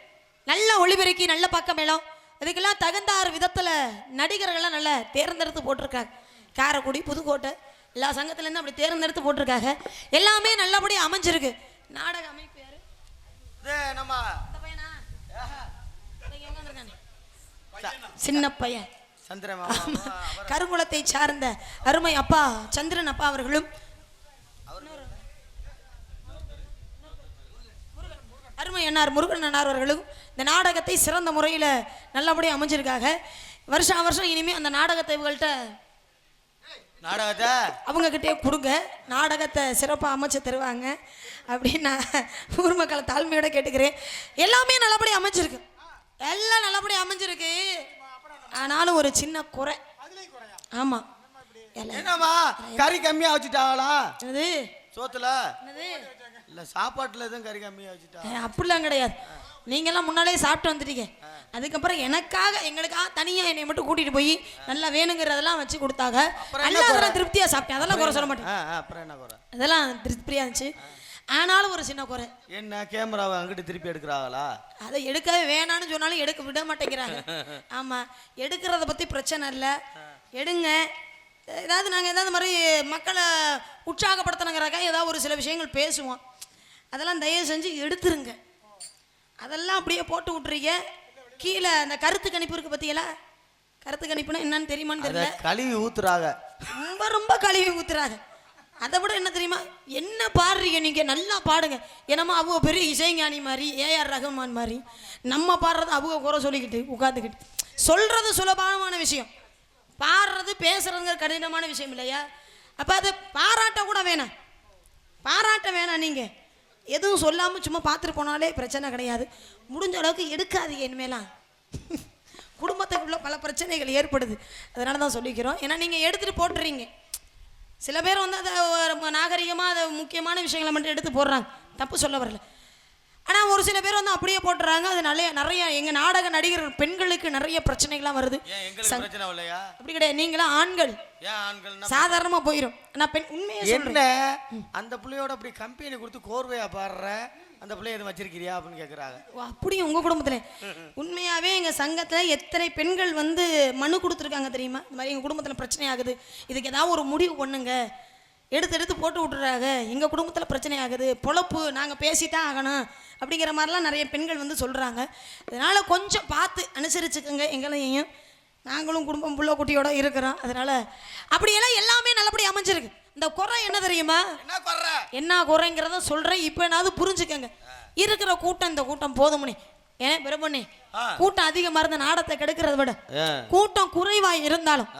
நல்ல ஒளிபெருக்கி, நல்ல பக்கமேளம், இதுக்கெல்லாம் தகுந்தாறு விதத்தில் நடிகர்கள்லாம் நல்லா தேர்ந்தெடுத்து போட்டிருக்காங்க. காரைக்குடி, புதுக்கோட்டை எல்லா சங்கத்துலேருந்து அப்படி தேர்ந்தெடுத்து போட்டிருக்காங்க. எல்லாமே நல்லபடியாக அமைஞ்சிருக்கு. நாடக அமைப்பு யாரு? இந்த பையனா? சின்ன பையன் கருங்குளத்தை சார்ந்த அருமை அப்பா சந்திரன் அப்பா அவர்களும் அருமை அண்ணார் முருகன் அண்ணார் அவர்களும் இந்த நாடகத்தை சிறந்த முறையில் நல்லபடியாக அமைஞ்சிருக்காங்க. வருஷம் வருஷம் இனிமே அந்த நாடகத்தை இவங்கள்ட்ட அவங்க கிட்டே கொடுங்க, நாடகத்தை சிறப்பாக அமைச்சு தருவாங்க அப்படின்னு நான் ஊர் மக்களை தாழ்மையோட கேட்டுக்கிறேன். எல்லாமே நல்லபடியாக அமைஞ்சிருக்கு, எல்லாம் நல்லபடியாக அமைஞ்சிருக்கு. ஆனாலும் ஒரு சின்ன குறை. ஆமாம், என்னம்மா கறி கம்மியாக வச்சுட்டாங்களா? என்னது சோத்துல? இல்லை சாப்பாட்டில் எதுவும் கறி கம்மியாக வச்சுட்டா? அப்படிலாம் கிடையாது, நீங்கள்லாம் முன்னாலே சாப்பிட்டு வந்துட்டீங்க. அதுக்கப்புறம் எங்களுக்காக தனியாக என்னை மட்டும் கூட்டிகிட்டு போய் நல்லா வேணுங்கிறதெல்லாம் வச்சு கொடுத்தாங்க. அதெல்லாம் திருப்தியாக சாப்பிட்டேன், அதெல்லாம் குறை சொல்ல மாட்டேன். அப்புறம் என்ன குறை? அதெல்லாம் திருப்தியாக இருந்துச்சு. ஆனாலும் ஒரு சின்ன குறை. என்ன கேமராவை அங்கிட்டு திருப்பி எடுக்கிறாங்களா? அதை எடுக்கவே வேணான்னு சொன்னாலும் எடுக்க விட மாட்டேங்கிறாங்க. ஆமாம், எடுக்கிறத பற்றி பிரச்சனை இல்லை, எடுங்க. ஏதாவது நாங்கள் ஏதாவது மாதிரி மக்களை உற்சாகப்படுத்தணுங்கிறாக்கா ஏதாவது ஒரு சில விஷயங்கள் பேசுவோம், அதெல்லாம் தயவு செஞ்சு எடுத்துருங்க. அதெல்லாம் அப்படியே போட்டு விட்டுறீங்க. கீழே அந்த கருத்து கணிப்பு இருக்கு பத்தியல, கருத்து கணிப்புனா என்னன்னு தெரியுமான்னு தெரியல, கழுவி ஊத்துறாங்க, ரொம்ப ரொம்ப கழுவி ஊத்துறாங்க. அதை விட என்ன தெரியுமா, என்ன பாடுறீங்க நீங்க, நல்லா பாடுங்க. என்னமோ அவங்க பெரிய இசைஞானி மாதிரி, ஏஆர் ரஹ்மான் மாதிரி நம்ம பாடுறது அவங்க குறை சொல்லிக்கிட்டு உட்காந்துக்கிட்டு. சொல்றது சுலபமான விஷயம், பாடுறது பேசுறதுங்கிற கடினமான விஷயம் இல்லையா? அப்போ அது பாராட்ட கூட வேணாம், பாராட்ட வேணாம். நீங்கள் எதுவும் சொல்லாமல் சும்மா பார்த்துட்டு போனாலே பிரச்சனை கிடையாது. முடிஞ்ச அளவுக்கு எடுக்காதீங்க இனிமேலாம். குடும்பத்துக்குள்ள பல பிரச்சனைகள் ஏற்படுது, அதனால தான் சொல்லிக்கிறோம். ஏன்னா நீங்கள் எடுத்துகிட்டு போட்டுறீங்க. சில பேர் வந்து அதை நாகரிகமாக அதை முக்கியமான விஷயங்களை மட்டும் எடுத்து போடுறாங்க, தப்பு சொல்ல வரல. ஆனால் ஒரு சில பேர் வந்து அப்படியே போட்டுறாங்க. அது நிறைய எங்கள் நாடக நடிகர்கள் பெண்களுக்கு நிறைய பிரச்சனைகள்லாம் வருது. அப்படி கிடையாது, நீங்களாம் ஆண்கள் சாதாரணமாக போயிடும். நான் பெண் உண்மையை சொல்றேன். அந்த பிள்ளையோட அப்படி கம்பெனி கொடுத்து கோர்வையா பாடுற அந்த பிள்ளை எதுவும் வச்சிருக்கிறியா அப்படின்னு கேட்குறாங்க. அப்படியும் உங்கள் குடும்பத்தில் உண்மையாகவே எங்கள் சங்கத்தில் எத்தனை பெண்கள் வந்து மனு கொடுத்துருக்காங்க தெரியுமா? இந்த மாதிரி எங்கள் குடும்பத்தில் பிரச்சனை ஆகுது, இதுக்கு ஏதாவது ஒரு முடிவு பண்ணுங்க, எடுத்து எடுத்து போட்டு விட்டுறாங்க, எங்கள் குடும்பத்தில் பிரச்சனை ஆகுது, பொழப்பு நாங்கள் பேசித்தான் ஆகணும் அப்படிங்கிற மாதிரிலாம் நிறைய பெண்கள் வந்து சொல்கிறாங்க. அதனால் கொஞ்சம் பார்த்து அனுசரிச்சுக்கோங்க எங்களையும். நாங்களும் குடும்பம் புள்ள குட்டியோட இருக்கிறோம். அதனால் அப்படியெல்லாம் எல்லாமே நல்லபடி அமைஞ்சிருக்கு. இந்த குறை என்ன தெரியுமா? என்ன குறைங்கிறத சொல்கிறேன், இப்போ என்னாவது புரிஞ்சுக்கங்க. இருக்கிற கூட்டம், இந்த கூட்டம் போதுமணி. ஏன் பிரபண்ணி, கூட்டம் அதிகமாக இருந்த நாடத்தை கெடுக்கிறத விட கூட்டம் குறைவாக இருந்தாலும்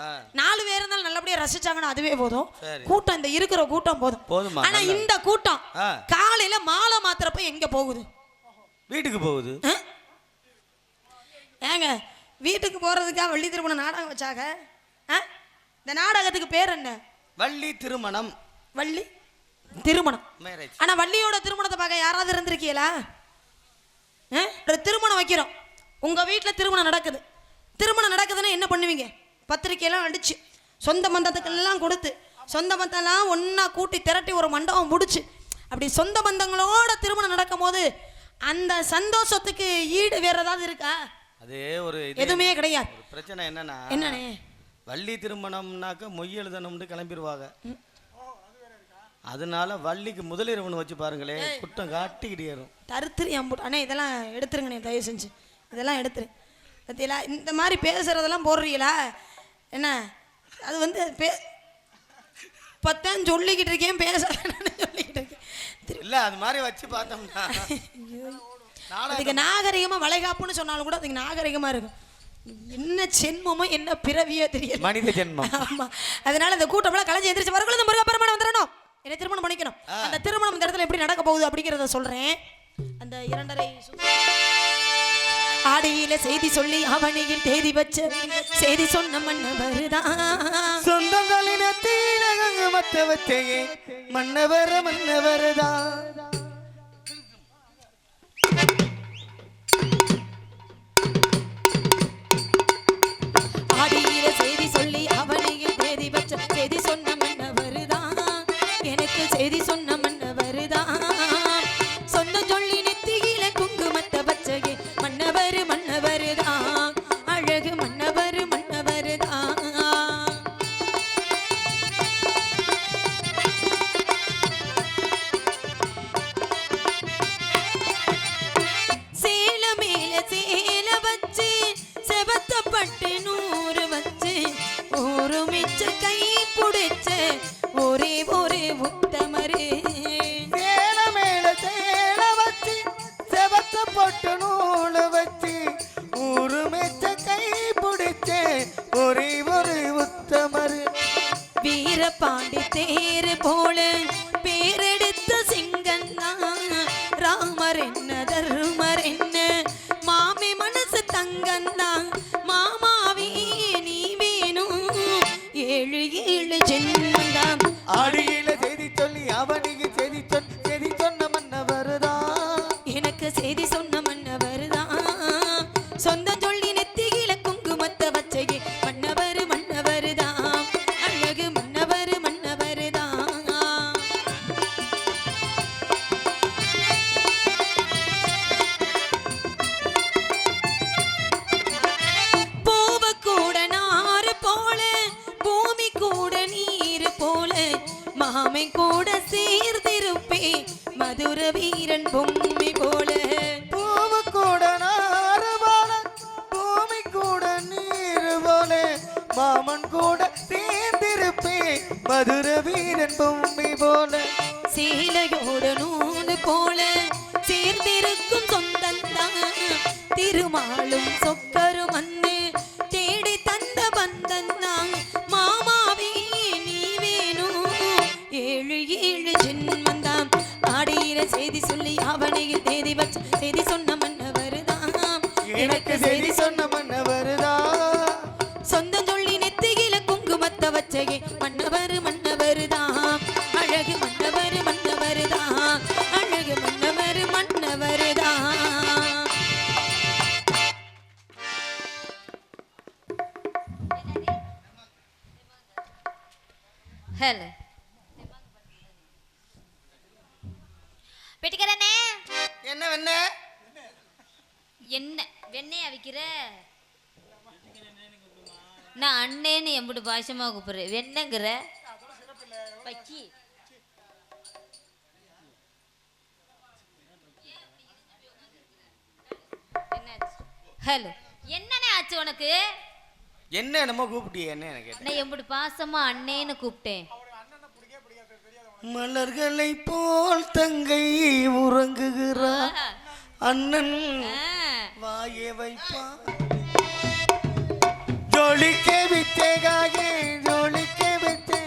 4 பேர் இருந்தாலும் நல்லபடியா ரசிச்சாங்கன்னா அதுவே போதும். கூட்டம், இந்த இருக்கிற கூட்டம் போதும். ஆனா இந்த கூட்டம் காலையில மாலை மாத்திரப்ப எங்க போகுது? வீட்டுக்கு போகுது. ஏங்க வீட்டுக்கு போறதுக்காக வள்ளி திருமணம் நாடகம் வச்சாங்க. இந்த நாடகத்துக்கு பேர் என்ன? வள்ளி திருமணம். வள்ளி திருமணம். ஆனா வள்ளியோட திருமணத்தை பார்க்க யாராவது இருந்திருக்கீங்களா? ஒரு திருமணம் வைக்கிறோம், உங்க வீட்டில் திருமணம் நடக்குது. திருமணம் நடக்குதுன்னா என்ன பண்ணுவீங்க? பத்திரிக்கையெல்லாம் அடிச்சு சொந்த பந்தத்துக்கெல்லாம் கொடுத்து சொந்த பந்தம்லாம் ஒன்றா கூட்டி திரட்டி ஒரு மண்டபம் முடிச்சு அப்படி சொந்த பந்தங்களோட திருமணம் நடக்கும் போது அந்த சந்தோஷத்துக்கு ஈடு வேற ஏதாவது இருக்கா? அதே ஒரு எதுவுமே கிடையாது. பிரச்சனை என்னன்னா, என்னண்ணே, வள்ளி திருமணம்னாக்க மொய் எழுதணும்னு கிளம்பிடுவாங்க. அதனால வள்ளிக்கு முதலிரவன் வச்சு பாருங்களே, குட்டம் காட்டிக்கிட்டு ஏறும். தருத்திரி அம்புட்டு. அண்ணே இதெல்லாம் எடுத்துருங்கண்ணே, தயவு செஞ்சு இதெல்லாம் எடுத்துரு. பத்தியில இந்த மாதிரி பேசுறதெல்லாம் போடுறீங்களா என்ன? அது வந்து பத்தான் சொல்லிக்கிட்டு இருக்கேன், பேச சொல்லிக்கிட்டு இருக்கேன். இல்லை அது மாதிரி வச்சு பார்த்தோம்னா அதுக்கு நாகரிகமாக வளைகாப்புன்னு சொன்னாலும் கூட அதுக்கு நாகரிகமாக இருக்கும். என்ன ஜென்மமோ என்ன பிறவியோ தெரியல, மனித ஜென்மம். ஆமாம். அதனால இந்த கூட்டம்லாம் கலைஞ்சி எந்திரிச்சு வரக்குள்ள இந்த முருகப்பெருமானை வந்துடணும், என்னை திருமணம் பண்ணிக்கணும். அந்த திருமணம் இந்த இடத்துல எப்படி நடக்க போகுது அப்படிங்கிறத சொல்றேன். அந்த 2:30 ஆடியில செய்தி சொல்லி அவனியில் தேதி வச்ச செய்தி சொன்ன மன்னவருதான். சொந்தங்களின் தீனகங்கு மத்த வச்சையே மன்னவருதான். ஆடியில செய்தி சொல்லி அவனியில் தேதி வச்ச செய்தி சொன்ன மன்னவருதான். எனக்கு செய்தி சொன்ன மன்னவருதான். சொந்த சொல்லி நெத்தியில குங்குமத்த வச்சகே மன்னவரு மன்னவருதான். அழகு மன்னவரு மன்னவருதான். சேல மேல சேல வச்சு செபத்தப்பட்டு 100 வச்சு ஒரு மிச்ச கை புடிச்சு ஒரே ஒரு உத்தமரு. சேல மேல சேல வச்சு செவத்த போட்டு 100 வச்சு ஒரு மெச்ச கை பிடிச்சே ஒரே ஒரு உத்தமரு. வீரபாண்டி தேரு போல பேரெடுத்த சிங்கன்னா ராமர் என்ன தர்மர் என்ன மாமி மனசு தங்கந்தான். மாமாவே நீ வேணும் 7 ஜென்மந்தான். ஆடியில செய்தி சொல்லி அவனுக்கு செய்தி சொன்ன மன்னவருதான். எனக்கு செய்தி சொன்ன மன்னவருதான். சொந்தம் சொல்லி நெத்தியில குங்குமத்த வச்சகே மன்னவரு மன்னவருதான். அழகு மன்னவரு மன்னவருதான். பூவ கூட நாறு போல பூமி கூட நீர் போல மாமை கூட சேர்ந்திருப்பே மதுர வீரன் பொம்மி போல. பூவு கூட நாறு போல பூமி கூட நீர் போல மாமன் கூட சேர்ந்திருப்பே மதுர வீரன் பொம்மி போல. சீலையோடு நூலு போல சேர்ந்திருக்கும் சொந்தந்தான். திருமாலும் சொக்கரும் அன்னு தேடி தந்த பந்தந்தான். மாமாவே நீ வேணும் 7 ஜென்மந்தான். ஆடியில செய்தி சொல்லி அவனையில் தேதி வச்ச செய்தி சொன்ன மன்னவருதான். எனக்கு செய்தி சொன்ன மன்னவருதான். சொந்தம் சொல்லி நெத்தியில குங்குமத்த வச்சகே மன்னவரு மன்னவருதான். அழகு மன்னவரு மன்னவருதான். அழகு மன்னவரு மன்னவருதான். ஹலோ பெட்டிக்கிறனே, என்ன வெண்ண என்ன வெண்ணையா விற்கிற? நான் அண்ணேன்னு எம்பிட்டு பாசமாக கூப்பிடுறேன், வெண்ணங்கிற வைக்கி ஹலோ என்னண்ணே ஆச்சு உனக்கு? என்ன என்னமோ கூப்பிட்டியே என்ன எனக்கு கேட்டேன். நான் எப்படி பாசமா அண்ணேன்னு கூப்பிட்டேன். மலர்களை போல் தங்கை உறங்குகிறார் அண்ணன் வாயே வைப்பா ஜோலிக்கே வித்தேகாயே ஜோலிக்கே வித்தே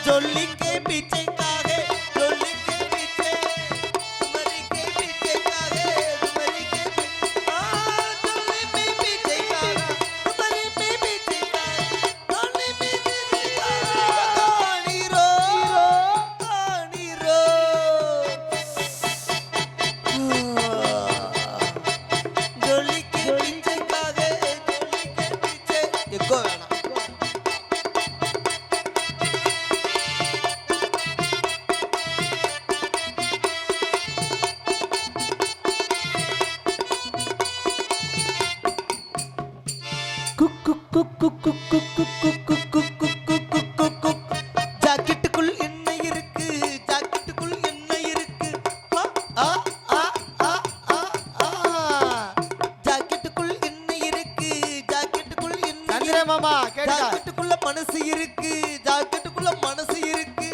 ஜொல்லிக்கே பிச்சைக்காக ஜொல்லிக்கே பிச்சை மரிக்கே பிச்சைக்காக மரிக்கே ஜொல்லிக்கே பிச்சைக்காக மரிக்கே பிச்சைக்காக ஜொல்லிக்கே பிச்சைக்காக காணிரோ காணிரோ ஜொல்லிக்கே பிச்சைக்காக ஜொல்லிக்கே பிச்சை எக்கோ வேணாம். ஜாக்கெட்டுக்குள் என்ன இருக்கு ஜாக்கெட்டுக்குள் என்ன இருக்கு ஆ, ஆ, ஆ, ஆ, ஆ, ஆ. ஜாக்கெட்டுக்குள் என்ன இருக்கு ஜாக்கெட்டுக்குள் என்ன சந்திர மாமா கேட்டா ஜாக்கெட்டுக்குள்ள மனசு இருக்கு ஜாக்கெட்டுக்குள்ள மனசு இருக்கு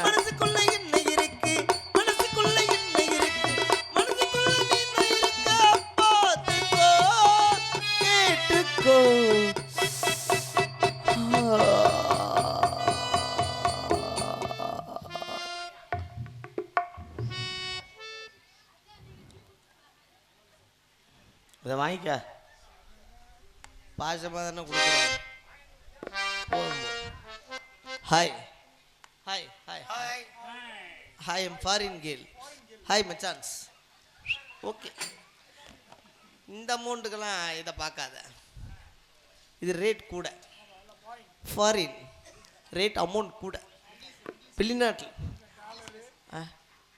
மனசுக்குள்ள என்ன இருக்கு மனசுக்குள்ள என்ன இருக்கு மனசுக்குள்ள என்ன இருக்கா பாத்துக்கோ கேட்டுக்கோ இதை வாங்கிக்க பாசமாக தானே கொடுக்குறேன். Hi hi hi hi hi I'm foreign girl hi மச்சான்ஸ். ஓகே இந்த அமௌண்ட்டுக்கெல்லாம் இதை பார்க்காத, இது ரேட் கூட. ஃபாரின் ரேட் அமௌண்ட் கூட. வெளிநாட்டில்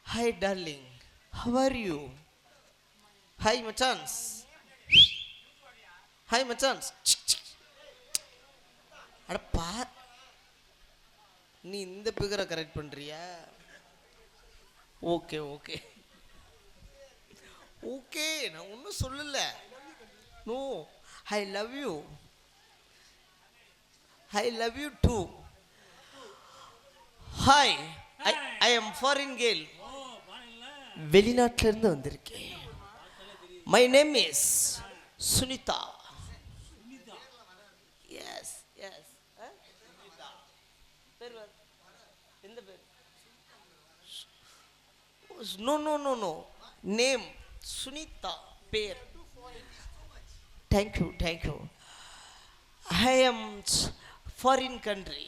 hi darling how are you hi மச்சான்ஸ் ஹாய் மச்சான்ஸ். அடப்பா நீ இந்த பிகரை கரெக்ட் பண்ணுறியா? ஓகே ஓகே ஓகே நான் ஒன்றும் சொல்லலை. No I love you I love you too. Hi I am foreign girl, வெளிநாட்டிலேருந்து வந்திருக்கேன். My name is Sunita. Yes yes பேர் எந்த பேர்? No no no no name Sunita பேர். Thank you thank you. I am foreign country.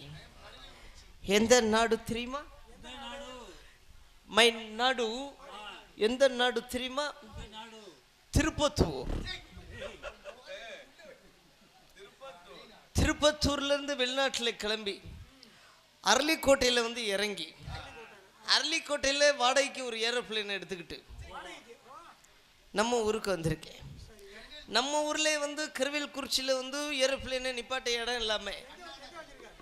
எந்த நாடு தெரியுமா? மை நாடு எந்த நாடு தெரியுமா? திருப்பத்தூர். திருப்பத்தூர்லேருந்து வெளிநாட்டில் கிளம்பி அரளிக்கோட்டையில் வந்து இறங்கி அரளிக்கோட்டையில் வாடகைக்கு ஒரு ஏரோப்ளேன் எடுத்துக்கிட்டு நம்ம ஊருக்கு வந்திருக்கேன். நம்ம ஊரில் வந்து கருவேல்குறிச்சியில் வந்து ஏரோப்ளேனை நிப்பாட்ட இடம் இல்லாமல்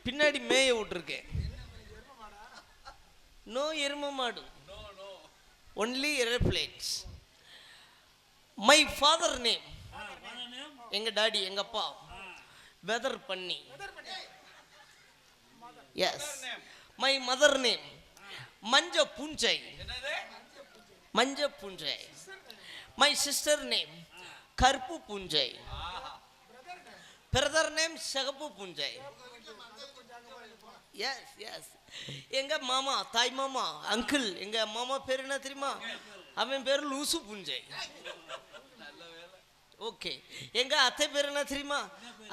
பின்னாடி மேய விட்டுருக்கேன். நோ எரும மாடு, only aeroplanes. My father name, எங்கள் டாடி எங்கள் அப்பா வெதர் பண்ணி. எஸ் மை மதர் நேம் மஞ்ச பூஞ்சை. மஞ்ச பூஞ்சை. மை சிஸ்டர் நேம் கருப்பு பூஞ்சை. பிரதர் நேம் சிகப்பு பூஞ்சை. எஸ் எஸ் எங்க மாமா தாய் மாமா அங்கிள் எங்க மாமா பேர் என்ன தெரியுமா? அவன் பேர் லூசு பூஞ்சை. ஓகே எங்க அத்தை பேர் என்ன தெரியுமா?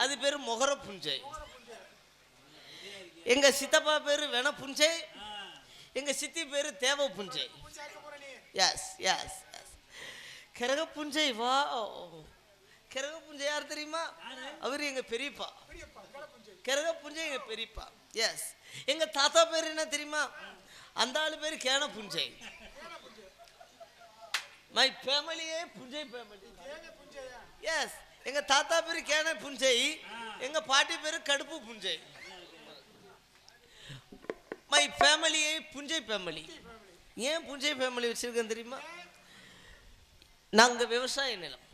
அது பேர் மொகர புஞ்சை. எங்க சித்தப்பா பேரு வென புஞ்சை. எங்க சித்தி பேரு தேவ புஞ்சை. எஸ் எஸ் எஸ் கிரக புஞ்சை. வா கிரக புஞ்சை யார் தெரியுமா? அவர் எங்க பெரியப்பா. கிரக புஞ்சை எங்க பெரியப்பா. எஸ் எங்க தாத்தா பேர் என்ன தெரியுமா? அந்த ஆளு பேரு கேன புஞ்சை. மை ஃபேமிலியே புஞ்சை ஃபேமிலி. எஸ் எங்க தாத்தா பேரு கேன புஞ்சை, எங்க பாட்டி பேரு கடுப்பு புஞ்சை. மை ஃபேமிலியே புஞ்சை ஃபேமிலி. ஏன் புஞ்சை ஃபேமிலி வச்சிருக்கேன் தெரியுமா? நாங்கள் விவசாய நிலம்,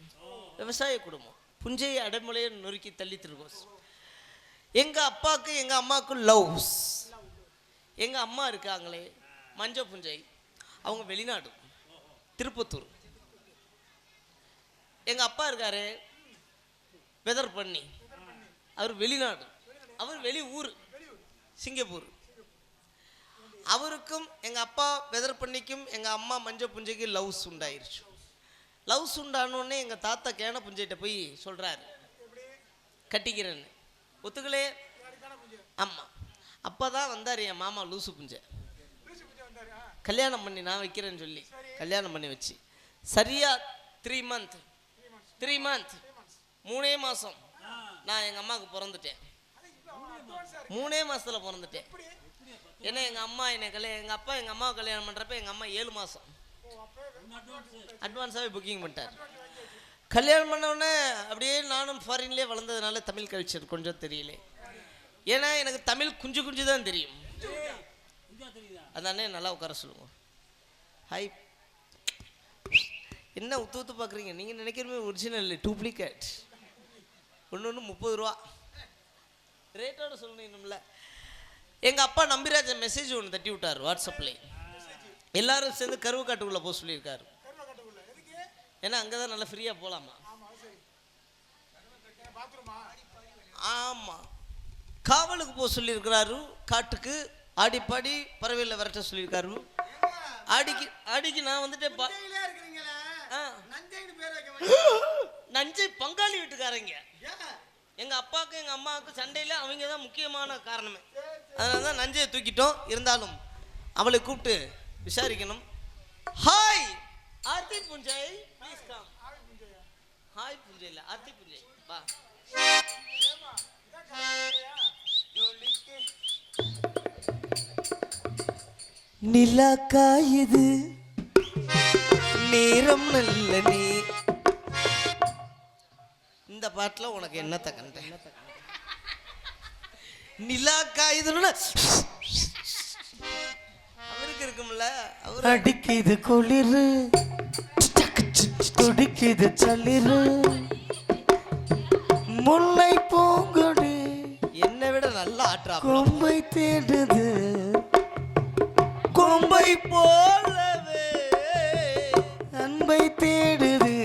விவசாய குடும்பம். புஞ்சையை அடைமலையை நொறுக்கி தள்ளி திருக்கோஸ். எங்கள் அப்பாவுக்கு எங்கள் அம்மாவுக்கு லவ்ஸ். எங்கள் அம்மா இருக்காங்களே மஞ்ச புஞ்சை, அவங்க வெளிநாடு, திருப்பத்தூர். எங்கள் அப்பா இருக்காரு வெதர் பண்ணி, அவர் வெளிநாடு, அவர் வெளி ஊர் சிங்கப்பூர். அவருக்கும் எங்கள் அப்பா வெதர் பண்ணிக்கும் எங்கள் அம்மா மஞ்ச புஞ்சைக்கு லவ்ஸ் உண்டாயிருச்சு. லவ்ஸ் உண்டானோடனே எங்கள் தாத்தா கேன புஞ்சைகிட்ட போய் சொல்கிறாரு கட்டிக்கிறேன்னு. ஒத்துக்கலே. ஆமாம். அப்போ தான் வந்தார் என் மாமா லூசு புஞ்சை. கல்யாணம் பண்ணி நான் வைக்கிறேன்னு சொல்லி கல்யாணம் பண்ணி வச்சு சரியாக 3 month 3 மாதம் நான் எங்கள் அம்மாவுக்கு பிறந்துட்டேன். 3 மாதத்தில் பிறந்துட்டேன். ஏன்னா எங்கள் அம்மா எங்கள் அப்பா எங்கள் அம்மாவை கல்யாணம் பண்ணுறப்ப எங்கள் அம்மா 7 மாதம் அட்வான்ஸாகவே புக்கிங் பண்ணிட்டார். கல்யாணம் பண்ணவுடனே அப்படியே நானும் ஃபாரின்லேயே வளர்ந்ததுனால தமிழ் கல்ச்சர் கொஞ்சம் தெரியல. ஏன்னா எனக்கு தமிழ் குஞ்சு தான் தெரியும். அதானே நல்லா உட்கார சொல்லுங்க. ஹாய். என்ன உத்து பார்க்குறீங்க? நீங்கள் நினைக்கிறமே ஒரிஜினல் இல்லை, டூப்ளிகேட். ஒன்று 30 ரூபா ரேட்டோட சொல்லணும்ல. எங்கள் அப்பா நம்பிராஜ மெசேஜ் ஒன்று தட்டி விட்டார் வாட்ஸ்அப்பில். எல்லாரும் சேர்ந்து கருவு காட்டுக்குள்ளே போக சொல்லியிருக்காரு. ஏன்னா அங்கே தான் நல்லா ஃப்ரீயாக போகலாமா. ஆமாம். காவலுக்கு போக சொல்லியிருக்கிறாரு காட்டுக்கு. ஆடிப்பாடி பறவையில் விரட்ட சொல்லியிருக்காரு. ஆடிக்கு நான் வந்துட்டேன். நஞ்சை பங்காளி வீட்டுக்காரங்க. எங்கள் அப்பாவுக்கு எங்கள் அம்மாவுக்கு சண்டையில் அவங்க தான் முக்கியமான காரணமே. அதனால தான் நஞ்சையை தூக்கிட்டோம். இருந்தாலும் அவளை கூப்பிட்டு விசாரிக்கணும். Hi Aarthi Punjai, please come. Hi Punjai இல்லை, ஆர்த்தி புஞ்சை வா. நிலா காயுது நேரம் நல்ல நீ. இந்த பாட்டில் உனக்கு என்னத்தை கண்டேன்? நிலா காயுதுன்னு அவருக்கு இருக்கும்ல. அவர் அடிக்குது குளிரு, துடிக்குது சளிரு, முல்லை பூங்கொடி என்னை விட நல்லா ஆற்றா. கொம்பை தேடுது, கொம்பை போலவே அன்பை தேடுது,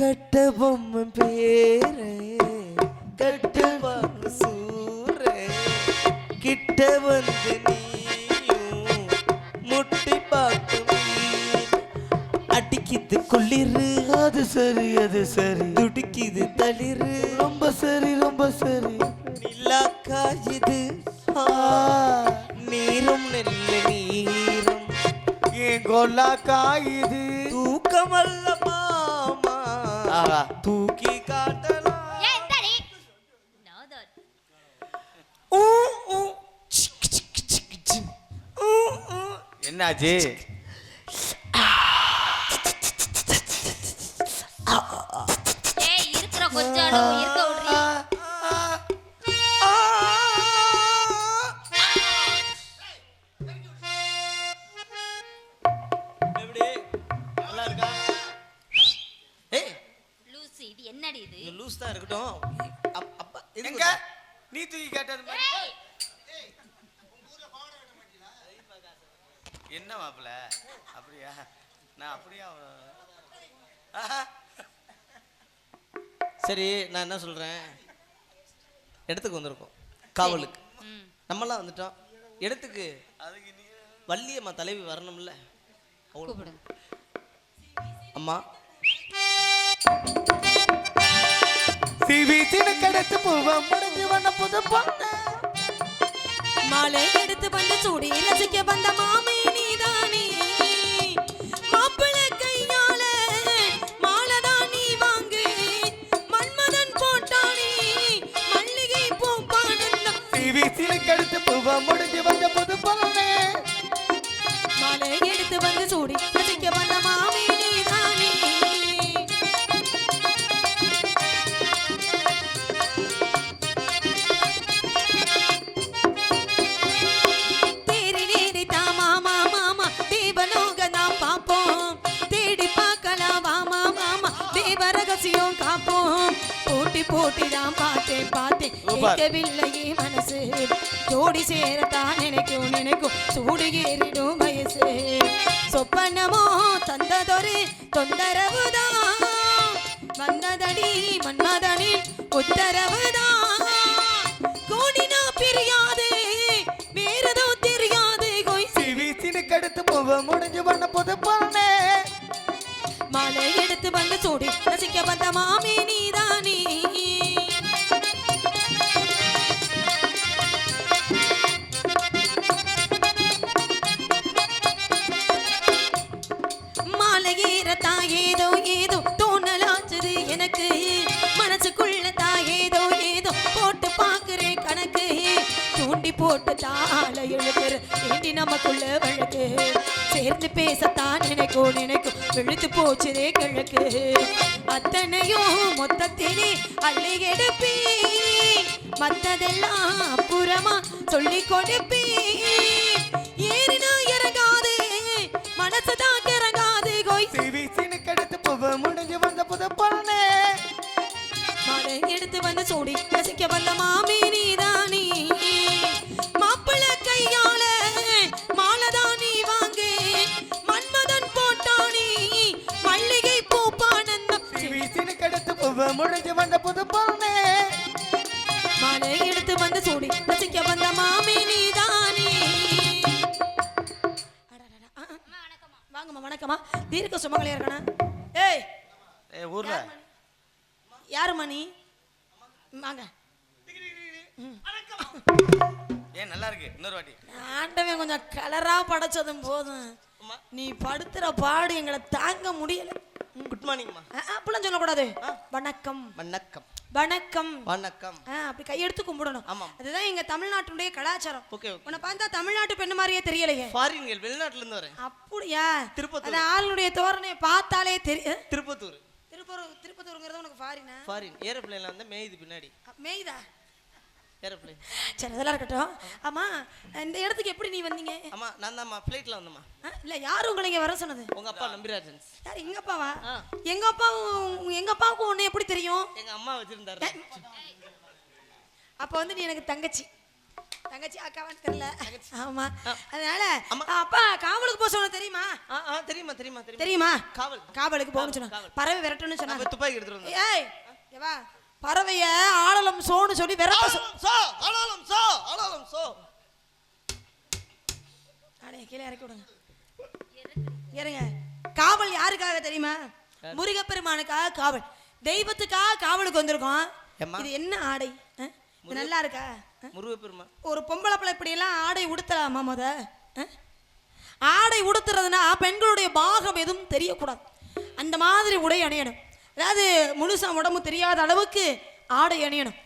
கட்ட பொம்மை பேரே கட்ட வாக்கு சூரே கிட்ட வந்து நீயும் முட்டி பார்த்து அடிக்குது குளிரு, அது சரி அது சரி, துடிக்குது தளிரு, ரொம்ப சரி ரொம்ப சரி, நிலா காயுது நீரும் நெல்ல நீரும், ஏன் கொல்லா காயுது தூக்கமல்ல மாமா தூக்கி காட்டலாம். ஊ, ஊ, சிக், சிக், சிக், சிக். ஊ, ஊ. என்னாச்சு? இருக்கிற கொஞ்சம் அளவு இருக்க விடுறீ. எப்படி? நல்லா இருக்கா? ஏய், லூசு, இது என்னடி இது? இது லூஸ் தான் இருக்கட்டும். அப்பா இது எங்க நீ தூக்கி கேட்டது மாதிரி. என்ன மாப்பிள்ள அப்படியா? நான் அப்படியா? சரி, நான் என்ன சொல்றேன், இடத்துக்கு வந்திருக்கோம் காவலுக்கு. நம்மளாம் வந்துட்டோம் இடத்துக்கு. வள்ளியம்மா தலைவி வரணும்ல. கூப்பிடு. அம்மா சிவி தினக்கடத்து பூவம் முடிஞ்சு வந்த புது பொண்ணு, மாலை எடுத்து வந்து சூடி ரசிக்க வந்த மாமே நீதானே. மாப்பிள்ளை கையால மாலைதான் நீ வாங்கு, மன்மதன் போட்டானே மல்லிகை பூ பானந்தம். சிவி தினக்கடத்து பூவம் முடிஞ்சு வந்த புது பொண்ணு, மாலை எடுத்து வந்து சூடி ரசிக்க வந்த மாமே நீதானே. தேரி நேரி தாமா மாமா போட்டிதான் பார்த்தேன் கேட்கவில்லையே மனசு ஜோடி சேரத்தான் நினைக்கும் சூடு ஏறிடும் வயசு சொப்பனமோ தந்ததொரு தொந்தரவுதான் வந்ததடி மன்மதனின் உத்தரவுதான் கோடினா பிரியாது வேறதோ தெரியாது கடுத்து போவ முடிஞ்சு பண்ண புது பொண்ணே மாலை எடுத்து வந்து சூடி ரசிக்க வந்த மாமி நீதானே மாலை ஏறத்தா ஏதோ தோணலாச்சுது எனக்கு மனசுக்குள்ள ஏதோ போட்டு பாக்குறேன் கணக்கு தூண்டி போட்டு தாள எழுதுற ஏண்டி நமக்குள்ள வழக்கு சேர்ந்து பேசத்தான் நினைக்கும் வெளுத்து போச்சுதே கிழக்கு அத்தனையும் மொத்தத்திலே அள்ளி எடுப்பி மத்ததெல்லாம் அப்புறமா சொல்லி கொடுப்பி ஏறினா இறங்காது மனசுதான் இறங்காது கோய் கடுத்து போவ முடிஞ்சு வந்த புது பொண்ணே மாலை எடுத்து வந்து சூடி ரசிக்க வந்த மாமி நீதானே மாப்பிள்ள கையால மாலதான் நீ வாங்கு மன்மதன் போட்டானே மல்லிகை பூப்பானந்தம் கடுத்து போவ முடிஞ்சு வந்த புது பொண்ணே மாலை எடுத்து வந்து சூடி ரசிக்க வந்த மாமி நீதானே வாங்கம்மா வணக்கம்மா தீர்க்க சுமங்களே இருக்கணும் ஏய் ஊர்ல யாரு மணி வாங்க ஏன் நல்லா இருக்கு இன்னொரு வாட்டி ஆண்டவன் கொஞ்சம் கலரா படைச்சதும் போதும் நீ படுத்துற பாடு எங்களை தாங்க முடியல குட் மார்னிங்மா அப்படிலாம் சொல்லக்கூடாது வணக்கம் வணக்கம் வணக்கம் வணக்கம் அப்படி கையெடுத்து கும்பிடணும் ஆமாம். அதுதான் எங்க தமிழ்நாட்டுடைய கலாச்சாரம் ஓகே உன்னை பார்த்தா தமிழ்நாட்டு பெண்ணு மாதிரியே தெரியலையே ஃபாரின்கள் வெளிநாட்டுல இருந்து வரேன் அப்படியா திருப்பத்தூர். அந்த ஆளுடைய தோரணையை பார்த்தாலே தெரியும் திருப்பத்தூர் திருப்பத்தூருங்கிறது உனக்கு ஃபாரினா ஃபாரின் ஏரோப்ளேன்ல வந்து மேயுது பின்னாடி மேய்தா ஏரோப்ளேன் சரி அதெல்லாம் இருக்கட்டும் ஆமா இந்த இடத்துக்கு எப்படி நீ வந்தீங்க ஆமா நான் தான் ஃப்ளைட்ல வந்தம்மா இல்ல யாரு உங்களை இங்க வர சொன்னது உங்க அப்பா நம்பிராஜன்ஸ் யார் எங்க அப்பாவா எங்க அப்பாவுக்கு உன்னை எப்படி தெரியும் எங்க அம்மா வச்சிருந்தாரு அப்ப வந்து நீ எனக்கு தங்கச்சி அக்காவான்னு தெரியல ஆமா அதனால அப்பா காவலுக்கு போக சொன்ன தெரியுமா தெரியுமா காவலுக்கு போகணும்னு சொன்னா பறவை விரட்டணும்னு சொன்னா துப்பாக்கி எடுத்துட்டு வந்தேன் ஏய் வா பறவைய ஆளலம் சோன்னு சொல்லி விரட்ட கீழே இறக்கி விடுங்க இருங்க காவல் யாருக்காக தெரியுமா முருகப்பெருமானுக்காக காவல் தெய்வத்துக்காக காவலுக்கு வந்திருக்கோம் இது என்ன ஆடை இது நல்லா இருக்கா முருகப்பெருமான் ஒரு பொம்பளை பிள்ளை இப்படி எல்லாம் ஆடை உடுத்தலாமா ஆடை உடுத்துறதுனா பெண்களுடைய பாகம் எதுவும் தெரியக்கூடாது அந்த மாதிரி உடை அணியணும் அதாவது முழுசா உடம்பு தெரியாத அளவுக்கு ஆடை அணியணும்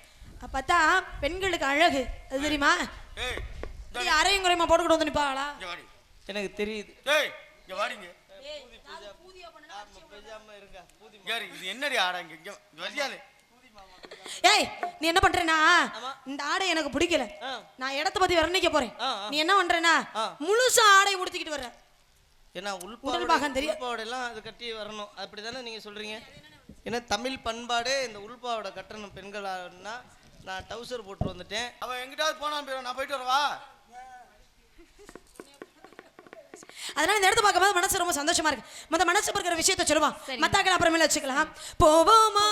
அப்பத்தா பெண்களுக்கு அழகு அது தெரியுமா அரையும் குறையுமா போட்டுக்கிட்டு வந்து நிப்பாங்களா எனக்கு தெரியுது என்னடி ஆடாங்க ஏய் நீ என்ன பண்றேன்னா இந்த ஆடை எனக்கு பிடிக்கல நான் இடத்த பத்தி வர்ணிக்க போறேன் நீ என்ன பண்றேன்னா முழுசா ஆடை உடுத்திக்கிட்டு வர்ற ஏன்னா உள்பாவோட எல்லாம் அது கட்டி வரணும் அப்படிதானே நீங்க சொல்றீங்க ஏன்னா தமிழ் பண்பாடு இந்த உள்பாவோட கட்டணும் பெண்களானா நான் டவுசர் போட்டு வந்துட்டேன் அவன் எங்கிட்டாவது போனா நான் போயிட்டு வரவா அதனால இந்த இடத்த பார்க்கும்போது மனசு ரொம்ப சந்தோஷமா இருக்கு மனசு இருக்கிற விஷயத்த சொல்லுவான் மத்தாக்கள் அப்புறமேல வச்சுக்கலாம் போவோமா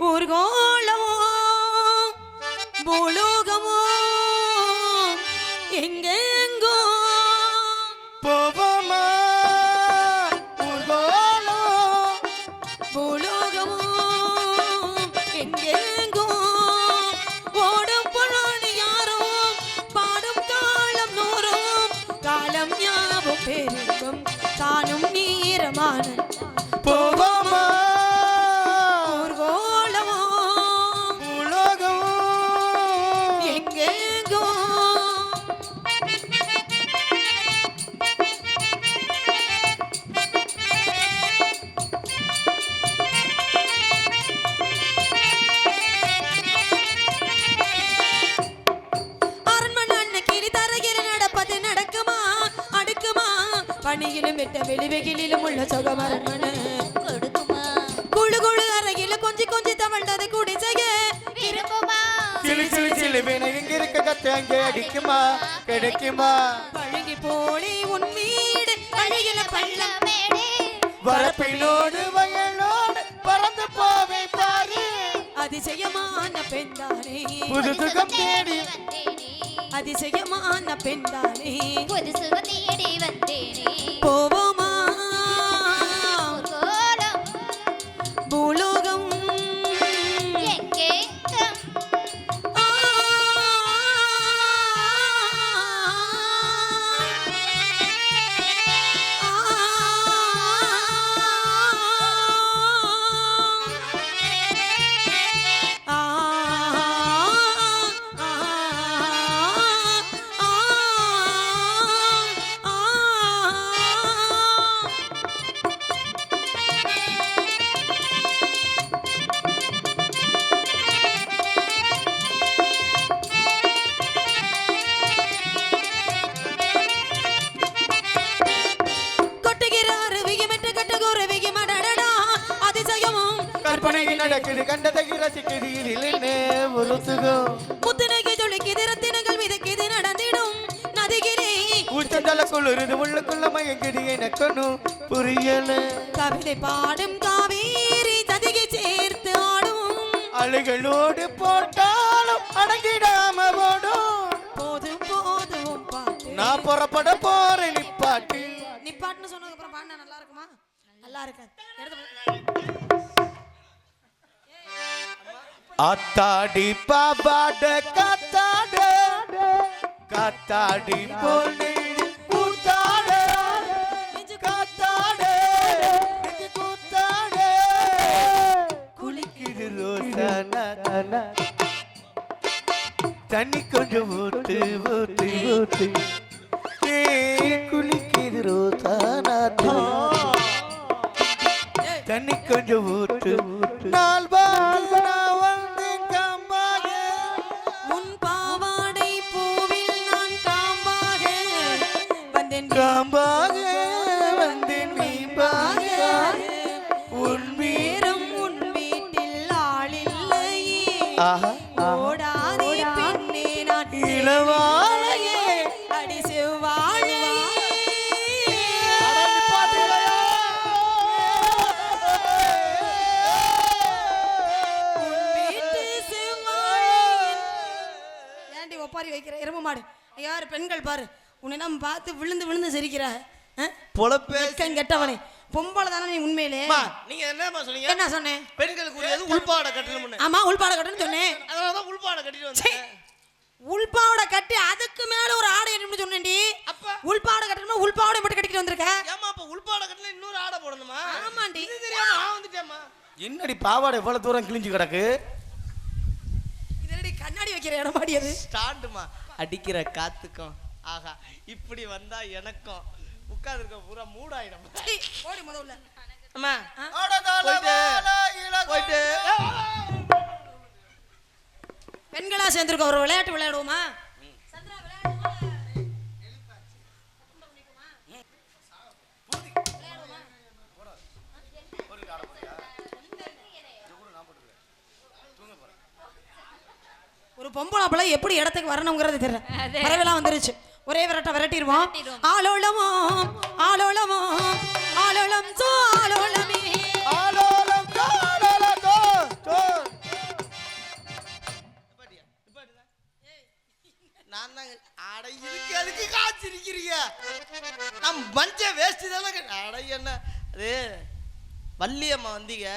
ஊர்கோளமோ பூலோகமோ எங்கெங்கோ போவோமா ஊர்கோளமோ பூலோகமோ எங்கெங்கோ ஓடும் பொழானி யாரும் பாடும் காலம் நூறும் காலம் ஞாபகம் பெருகும் காணும் நீரமான போவோமா ஊர்கோளமோ பூலோகமோ எங்கெங்கோ பணியிலும் விட்ட வெளிவெகிலும் உள்ள சுகமரமன குழு குழு அறையில் நீல கொஞ்சி கொஞ்சி தவழ்ந்தது கூடி செய்ய விரும்புமா சிலு சிலு சிலு வீணை எங்க இருக்க கத்து அங்கே அடிக்குமா கிடைக்குமா பழகி போலே உன் வீடு அழகில பள்ளம் மேடே வரப்பினோடு வயலோடு பறந்து போவே பாரு அதிசயமான பெண்தானே புது சுகம் தேடி வந்தேனே அதிசயமான பெண்தானே புது சுகம் தேடி வந்தேனே போவோமா கோலம் பூலோகம் எங்கெங்கும் ஆ, ஆ, கொட்டுகிறாரு விகிமெட்டு கட்டுகூறு விகிமடடடா அதிசயமும் கற்பனையில் நடக்குது கண்டதை ரசிக்குது இதில் என்ன ஒரு சுகம் முத்துநகை ஜொலிக்குது ரத்தினங்கள் மிதக்குது நடந்திடும் நதிகிரே உச்சந்தல குளிருது உள்ளுக்குள்ள மயங்குது எனக்கொன்னும் புரியல கவிதை பாடும் காவேரி ததிகை சேர்த்து ஆடும் அழுகளோடு போட்டாலும் அடங்கிடாம ஓடும் போதும் போதும் பாட்டு நான் புறப்பட போறேன் நிப்பாட்டி நிப்பாட்டுன்னு சொன்னதுக்கு அப்புறம் பாடினா நல்லா இருக்குமா நல்லா இருக்காது அத்தாடி பாபாட காத்தாட காத்தாடி போனே கூத்தாட காத்தாட கூத்தாட குளிக்குது ரோசானா தண்ணி கொஞ்சம் ஊத்து ஊத்து ஊத்து குளிக்குது ரோசானா தண்ணி கொஞ்சம் ஊத்து நாள் நான் வந்தேன் காம்பாக உன் பாவாடை பூவில் நான் காம்பாக வந்தேன் காம்பாக வந்தேன் நீம்பாக உன் நேரம் உன் வீட்டில் ஆளில்லையே ஆஹா ஓடாதே பெண்ணே நான் இளவாழையே அடி செவ்வாழையே வீட்டு செவ்வாழையின் ஏண்டி ஒப்பாரி வைக்கிற எருமை மாடு யாரு பெண்கள் பாரு உன்னை நம்ம பார்த்து விழுந்து விழுந்து சிரிக்கிற பொழப்பே கெட்டவனே பொம்பளை தானே நீ உண்மையிலே அம்மா, நீங்க என்னம்மா சொன்னீங்க என்ன சொன்னேன் பெண்களுக்கு உரியது உள்பாட கட்டணும்னு ஆமா உள்பாட கட்டுன்னு சொன்னேன் அதனாலதான் உள்பாட கட்டிட்டு வந்தேன் உள்பாவடை கட்டி அதுக்கு மேல ஒரு ஆடை என்னன்னு சொன்னேன்டி அப்ப உள்பாவடை கட்டணுமா உள்பாவடை மட்டும் கட்டிட்டு வந்திருக்க ஏமா அப்ப உள்பாட கட்டல இன்னொரு ஆடை போடணுமா ஆமாண்டி. இது தெரியாம நான் வந்துட்டேம்மா என்னடி பாவாடை எவ்வளவு தூரம் கிழிஞ்சு கிடக்கு இதனடி கண்ணாடி வைக்கிற இடம் மாடி அது ஸ்டாண்டுமா அடிக்கிற காத்துக்கும் ஆஹா இப்படி வந்தா எனக்கும் உட்கார்ந்துருக்க பூரா மூடாயிடும் சீ, ஓடி முதல்ல அம்மா ஆ? போயிட்டு பெண்களா சேர்ந்துருக்க ஒரு விளையாட்டு விளையாடுவோமா சந்திரா, விளையாடுவோமா? ஒரு பொம்பளை பிள்ளை எப்படி இடத்துக்கு வரணுங்கிறது தெரியல பறவைலாம் வந்துருச்சு ஒரே விரட்ட விரட்டிடுவோம் ஆலோளமோ ஆலோளமோ ஆலோளம் சோ ஆலோளமே ஆலோலம் காலோலம் தோ தோ நான் தான் அடை இருக்கு அதுக்கு காய்ச்சிருக்கிறீங்க நான் மஞ்ச வேஸ்ட் தானே அடை என்ன அது வள்ளியம்மா வந்தீங்க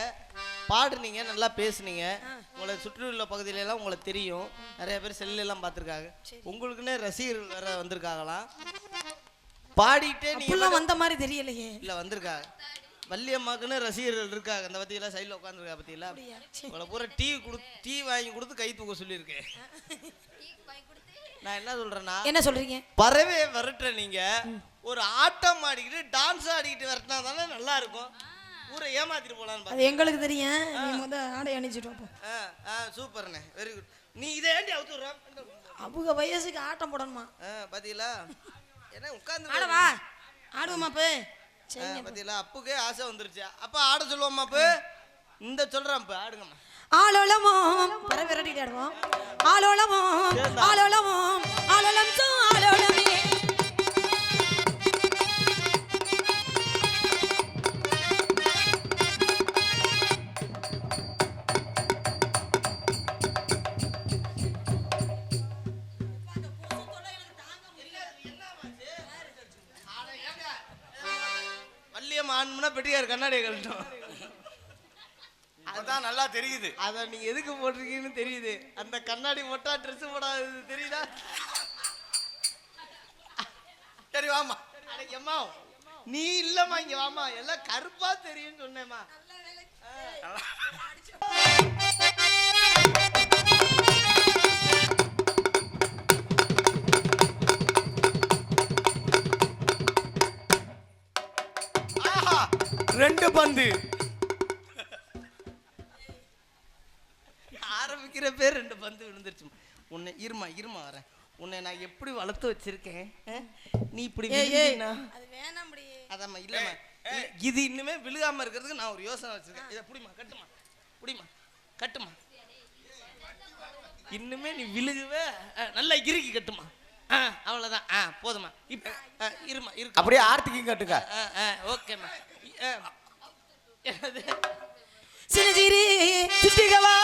பாடுனீங்க நல்லா பேசுனீங்க உங்களை சுற்றியுள்ள பகுதியில எல்லாம் உங்களை தெரியும் நிறைய பேர் செல்ல எல்லாம் பார்த்துருக்காங்க உங்களுக்குன்னே ரசிகர்கள் வேற வந்திருக்காங்களாம் பாடிட்டே நீங்க புள்ள வந்த மாதிரி தெரியலையே இல்ல வந்திருக்காங்க வள்ளியம்மாக்குன்னு ரசிகர்கள் இருக்காங்க அந்த பத்தியெல்லாம் சைடில் உட்காந்துருக்கா பத்தியெல்லாம் உங்களை பூரா டீ வாங்கி கொடுத்து கை தூக்க சொல்லியிருக்கேன் நான் என்ன சொல்றேன்னா என்ன சொல்றீங்க பறவை விரட்டுற நீங்க ஒரு ஆட்டம் ஆடிக்கிட்டு டான்ஸ் ஆடிக்கிட்டு விரட்டினா தானே நல்லா இருக்கும் ஊரை ஏமாத்திட்டு போலான்னு அது எங்களுக்கு தெரியும் நீ முத ஆடை அணிச்சிட்டு போ சூப்பர்ண்ணே வெரி குட் நீ இதை ஏண்டி அவுத்துடுற அவங்க வயசுக்கு ஆட்டம் போடணுமா பாத்தீங்களா என்ன உட்கார்ந்து ஆடவா ஆடுவோமா போ சரி பாத்தீங்களா அப்புக்கே ஆசை வந்துருச்சு அப்ப ஆட சொல்லுவோமா போ இந்த சொல்றான் இப்ப ஆடுங்கம்மா. ஆலோலமோ பர விரட்டி ஆடுவோம். ஆலோலமோ ஆலோலமோ ஆலோலம் சோ ஆலோலமே. வள்ளியம்மா ஆன்மனா பெட்டியார் கண்ணாடியை கழட்டும். அதான் நல்லா தெரியுது. அத நீங்க எதுக்கு போட்டிருக்கீங்கன்னு தெரியுது. அந்த கண்ணாடி போட்டா ட்ரெஸ் போடாது தெரியுதா? சரி வாமா. அட எம்மா நீ இல்லம்மா இங்க வாமா, எல்லாம் கருப்பா தெரியும்னு சொன்னேம்மா. ஆஹா 2 பந்து. ஆரம்பிக்கிற பேர் 2 பந்து விழுந்துருச்சு. உன்னை இருமா வரேன். உன்னை நான் எப்படி வளர்த்து வச்சிருக்கேன். நீ இப்படி விழுந்தீன்னா அது வேணாம்டி. அதாம்மா இல்லம்மா, இது இன்னுமே விழுகாம இருக்கிறதுக்கு நான் ஒரு யோசனை வச்சிருக்கேன். இதை புடிமா கட்டுமா. இன்னுமே நீ விழுகுவே, நல்லா இறுக்கி கட்டுமா. அவ்வளவுதான். போதுமா. இப்ப இருமா இருக்கு. அப்படியே ஆர்த்திக்கும் கட்டுங்க. ஓகேம்மா. சினஜிரி சிட்டிகவா.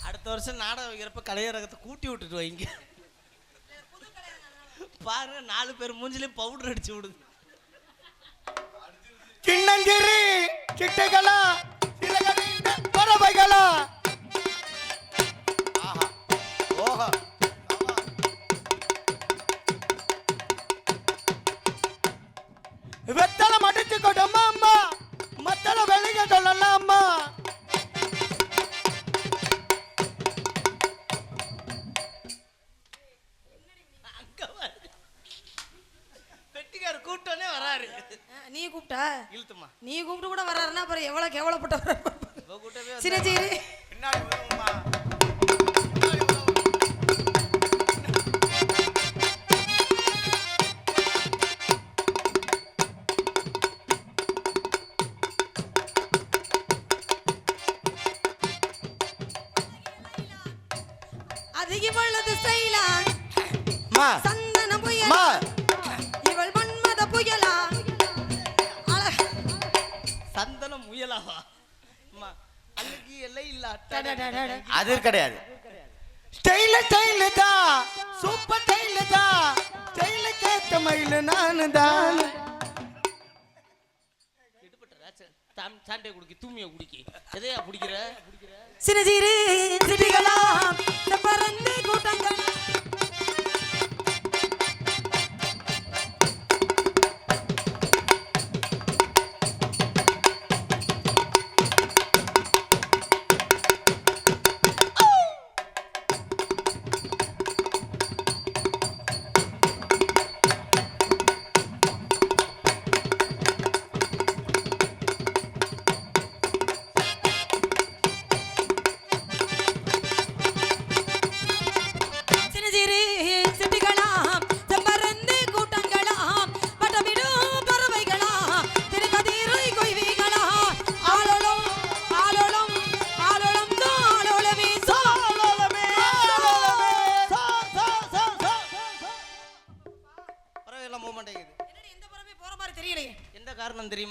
அடுத்த வருஷம் நாடகம் வைக்கிறப்ப கலையரகத்தை கூட்டி விட்டுட்டு வைங்க. பாருங்க 4 பேர் மூஞ்சிலையும் பவுடர் அடிச்சு விடுது. சின்னஞ்சிறு சிட்டைகளா சிறகடிந்த பறவைகளா. ஆஹா ஓஹா. வெத்தலை மடிச்சு கொடுமா அம்மா, மத்தல வெளிய சொல்லலாம் அம்மா. பெட்டிக்கார் கூட்டனே வராரு. நீ கூப்பிட்டா இழுத்துமா. நீ கூப்பிட்டு கூட வர்றாருன்னா அப்புறம் எவ்வளவு கேவலப்பட்ட கூட்டவே சினஜிரி. பின்னாடி உதவுமா. அது இவளது சைலான் சந்தன புயலா, இவள் மன்மத புயலா. சந்தன முயலாவா அம்மா? அன்னைக்கு எல்லை இல்ல. அது கிடையாது. ஸ்டைல் தான் சூப்பர் ஸ்டைல் தான். ஸ்டைல் கேட்ட மயில நானு தான். சாண்டை குடிக்கி தூமிய குடிக்கி எதையா குடிக்கிற? சினஜிரி சிட்டிகளா பறந்து கூட்டங்கள்.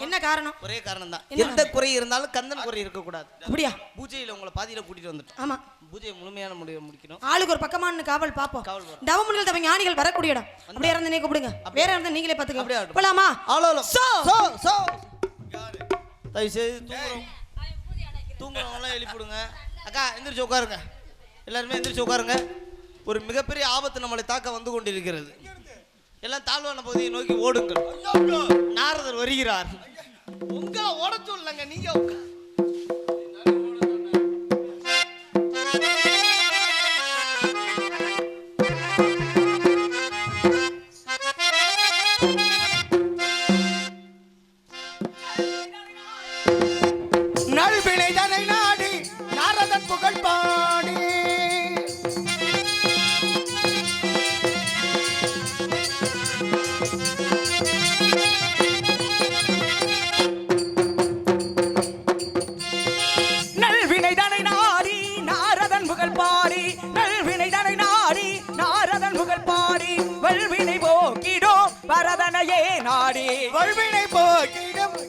என்ன காரணம்? ஒரே காரணம் தான். எந்த குறை இருந்தாலும் கந்தன் குறை இருக்க கூடாது. அப்படியா? பூஜையில உங்களை பாதியில கூட்டிட்டு வந்துட்டோம். ஆமா, பூஜையை முழுமையான முடிக்கணும். ஆளுக்கு ஒரு பக்கமான காவல் பாப்போம். தவமுனிகள் தவ ஞானிகள் வரக்கூடிய இடம். அப்படியே இருந்து நீ கூப்பிடுங்க. வேற இருந்து நீங்களே பாத்துக்க. போலாமா? தயவு செய்து தூங்குறவங்களாம் எழுப்பிடுங்க. அக்கா எந்திரிச்சு உட்காருங்க. எல்லாருமே எந்திரிச்சு உட்காருங்க. ஒரு மிகப்பெரிய ஆபத்து நம்மளை தாக்க வந்து கொண்டிருக்கிறது. எல்லாம் தாழ்வான பகுதியை நோக்கி ஓடுங்கள். நாரதர் வருகிறார். உங்களை ஓட சொல்லங்க, நீங்க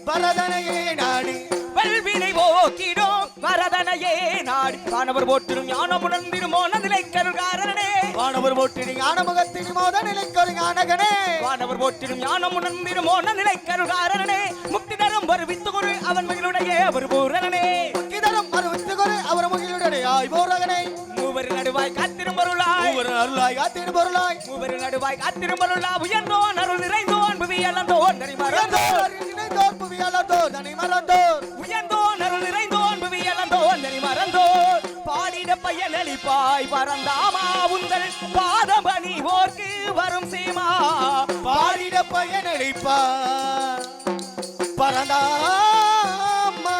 பரதனையே நாடி வல்வினை போக்கிடும் வரதனையே நாடி வானவர் போற்றிடும் ஞானம் உணர்ந்திடும் மோனதிலை கருகாரனே வானவர் போற்றினி ஞானமுகத்தினி மோத நிலைக்கொரு ஞானகனே வானவர் போற்றிடும் ஞானம் உணர்ந்திடும் மோனதிலை கருகாரனே முக்தி தரும் வருவித்து குரு அவன் மகளுடைய ஒரு பூரணனே இதரம் அறிவித்துகொரு அவர் முகிலுடைய ஆய்வோரகனை மூவர் நடுவாய் காத்திரும் பொருளாய் ஒவ்வொரு அருளாய் காத்திடு பொருளாய் மூவர் நடுவாய் காத்திரும் பொருளாய் உயர்ந்தோன் அருள் நிறைந்தோன் புவி அளந்தோன் தனி மறந்தோன் நினைந்தோர் புவியாளர்தோர் தனி மறந்தோர் உயர்ந்தோன் அருள் நிறைந்தோன் புவி அளந்தோன் தனி மறந்தோன் பாடிட பயனளிப்பாய் பரந்தாமா உந்தல் பாதம் பணிவோர்க்கு வரும் சீமா பாடிட பயனளிப்பார் பரந்தாமா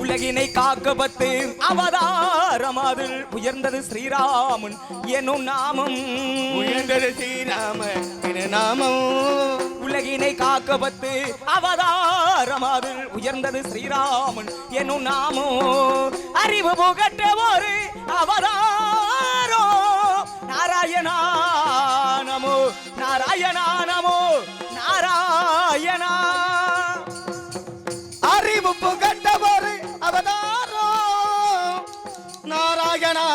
உலகினை காக்கப்பட்டு அவதாரம் அதில் உயர்ந்தது ஸ்ரீராமன் எனும் நாமம் உயர்ந்தது ஸ்ரீராம என நாமம் உலகினை காக்கப்பட்டு அவதாரம் அதில் உயர்ந்தது ஸ்ரீராமன் எனும் நாமோ அறிவு புகட்ட ஒரு அவதாரோ நாராயணா நமோ நாராயணா நமோ நாராயணா அறிவு புகட்டவர் அவதாரோ நாராயணா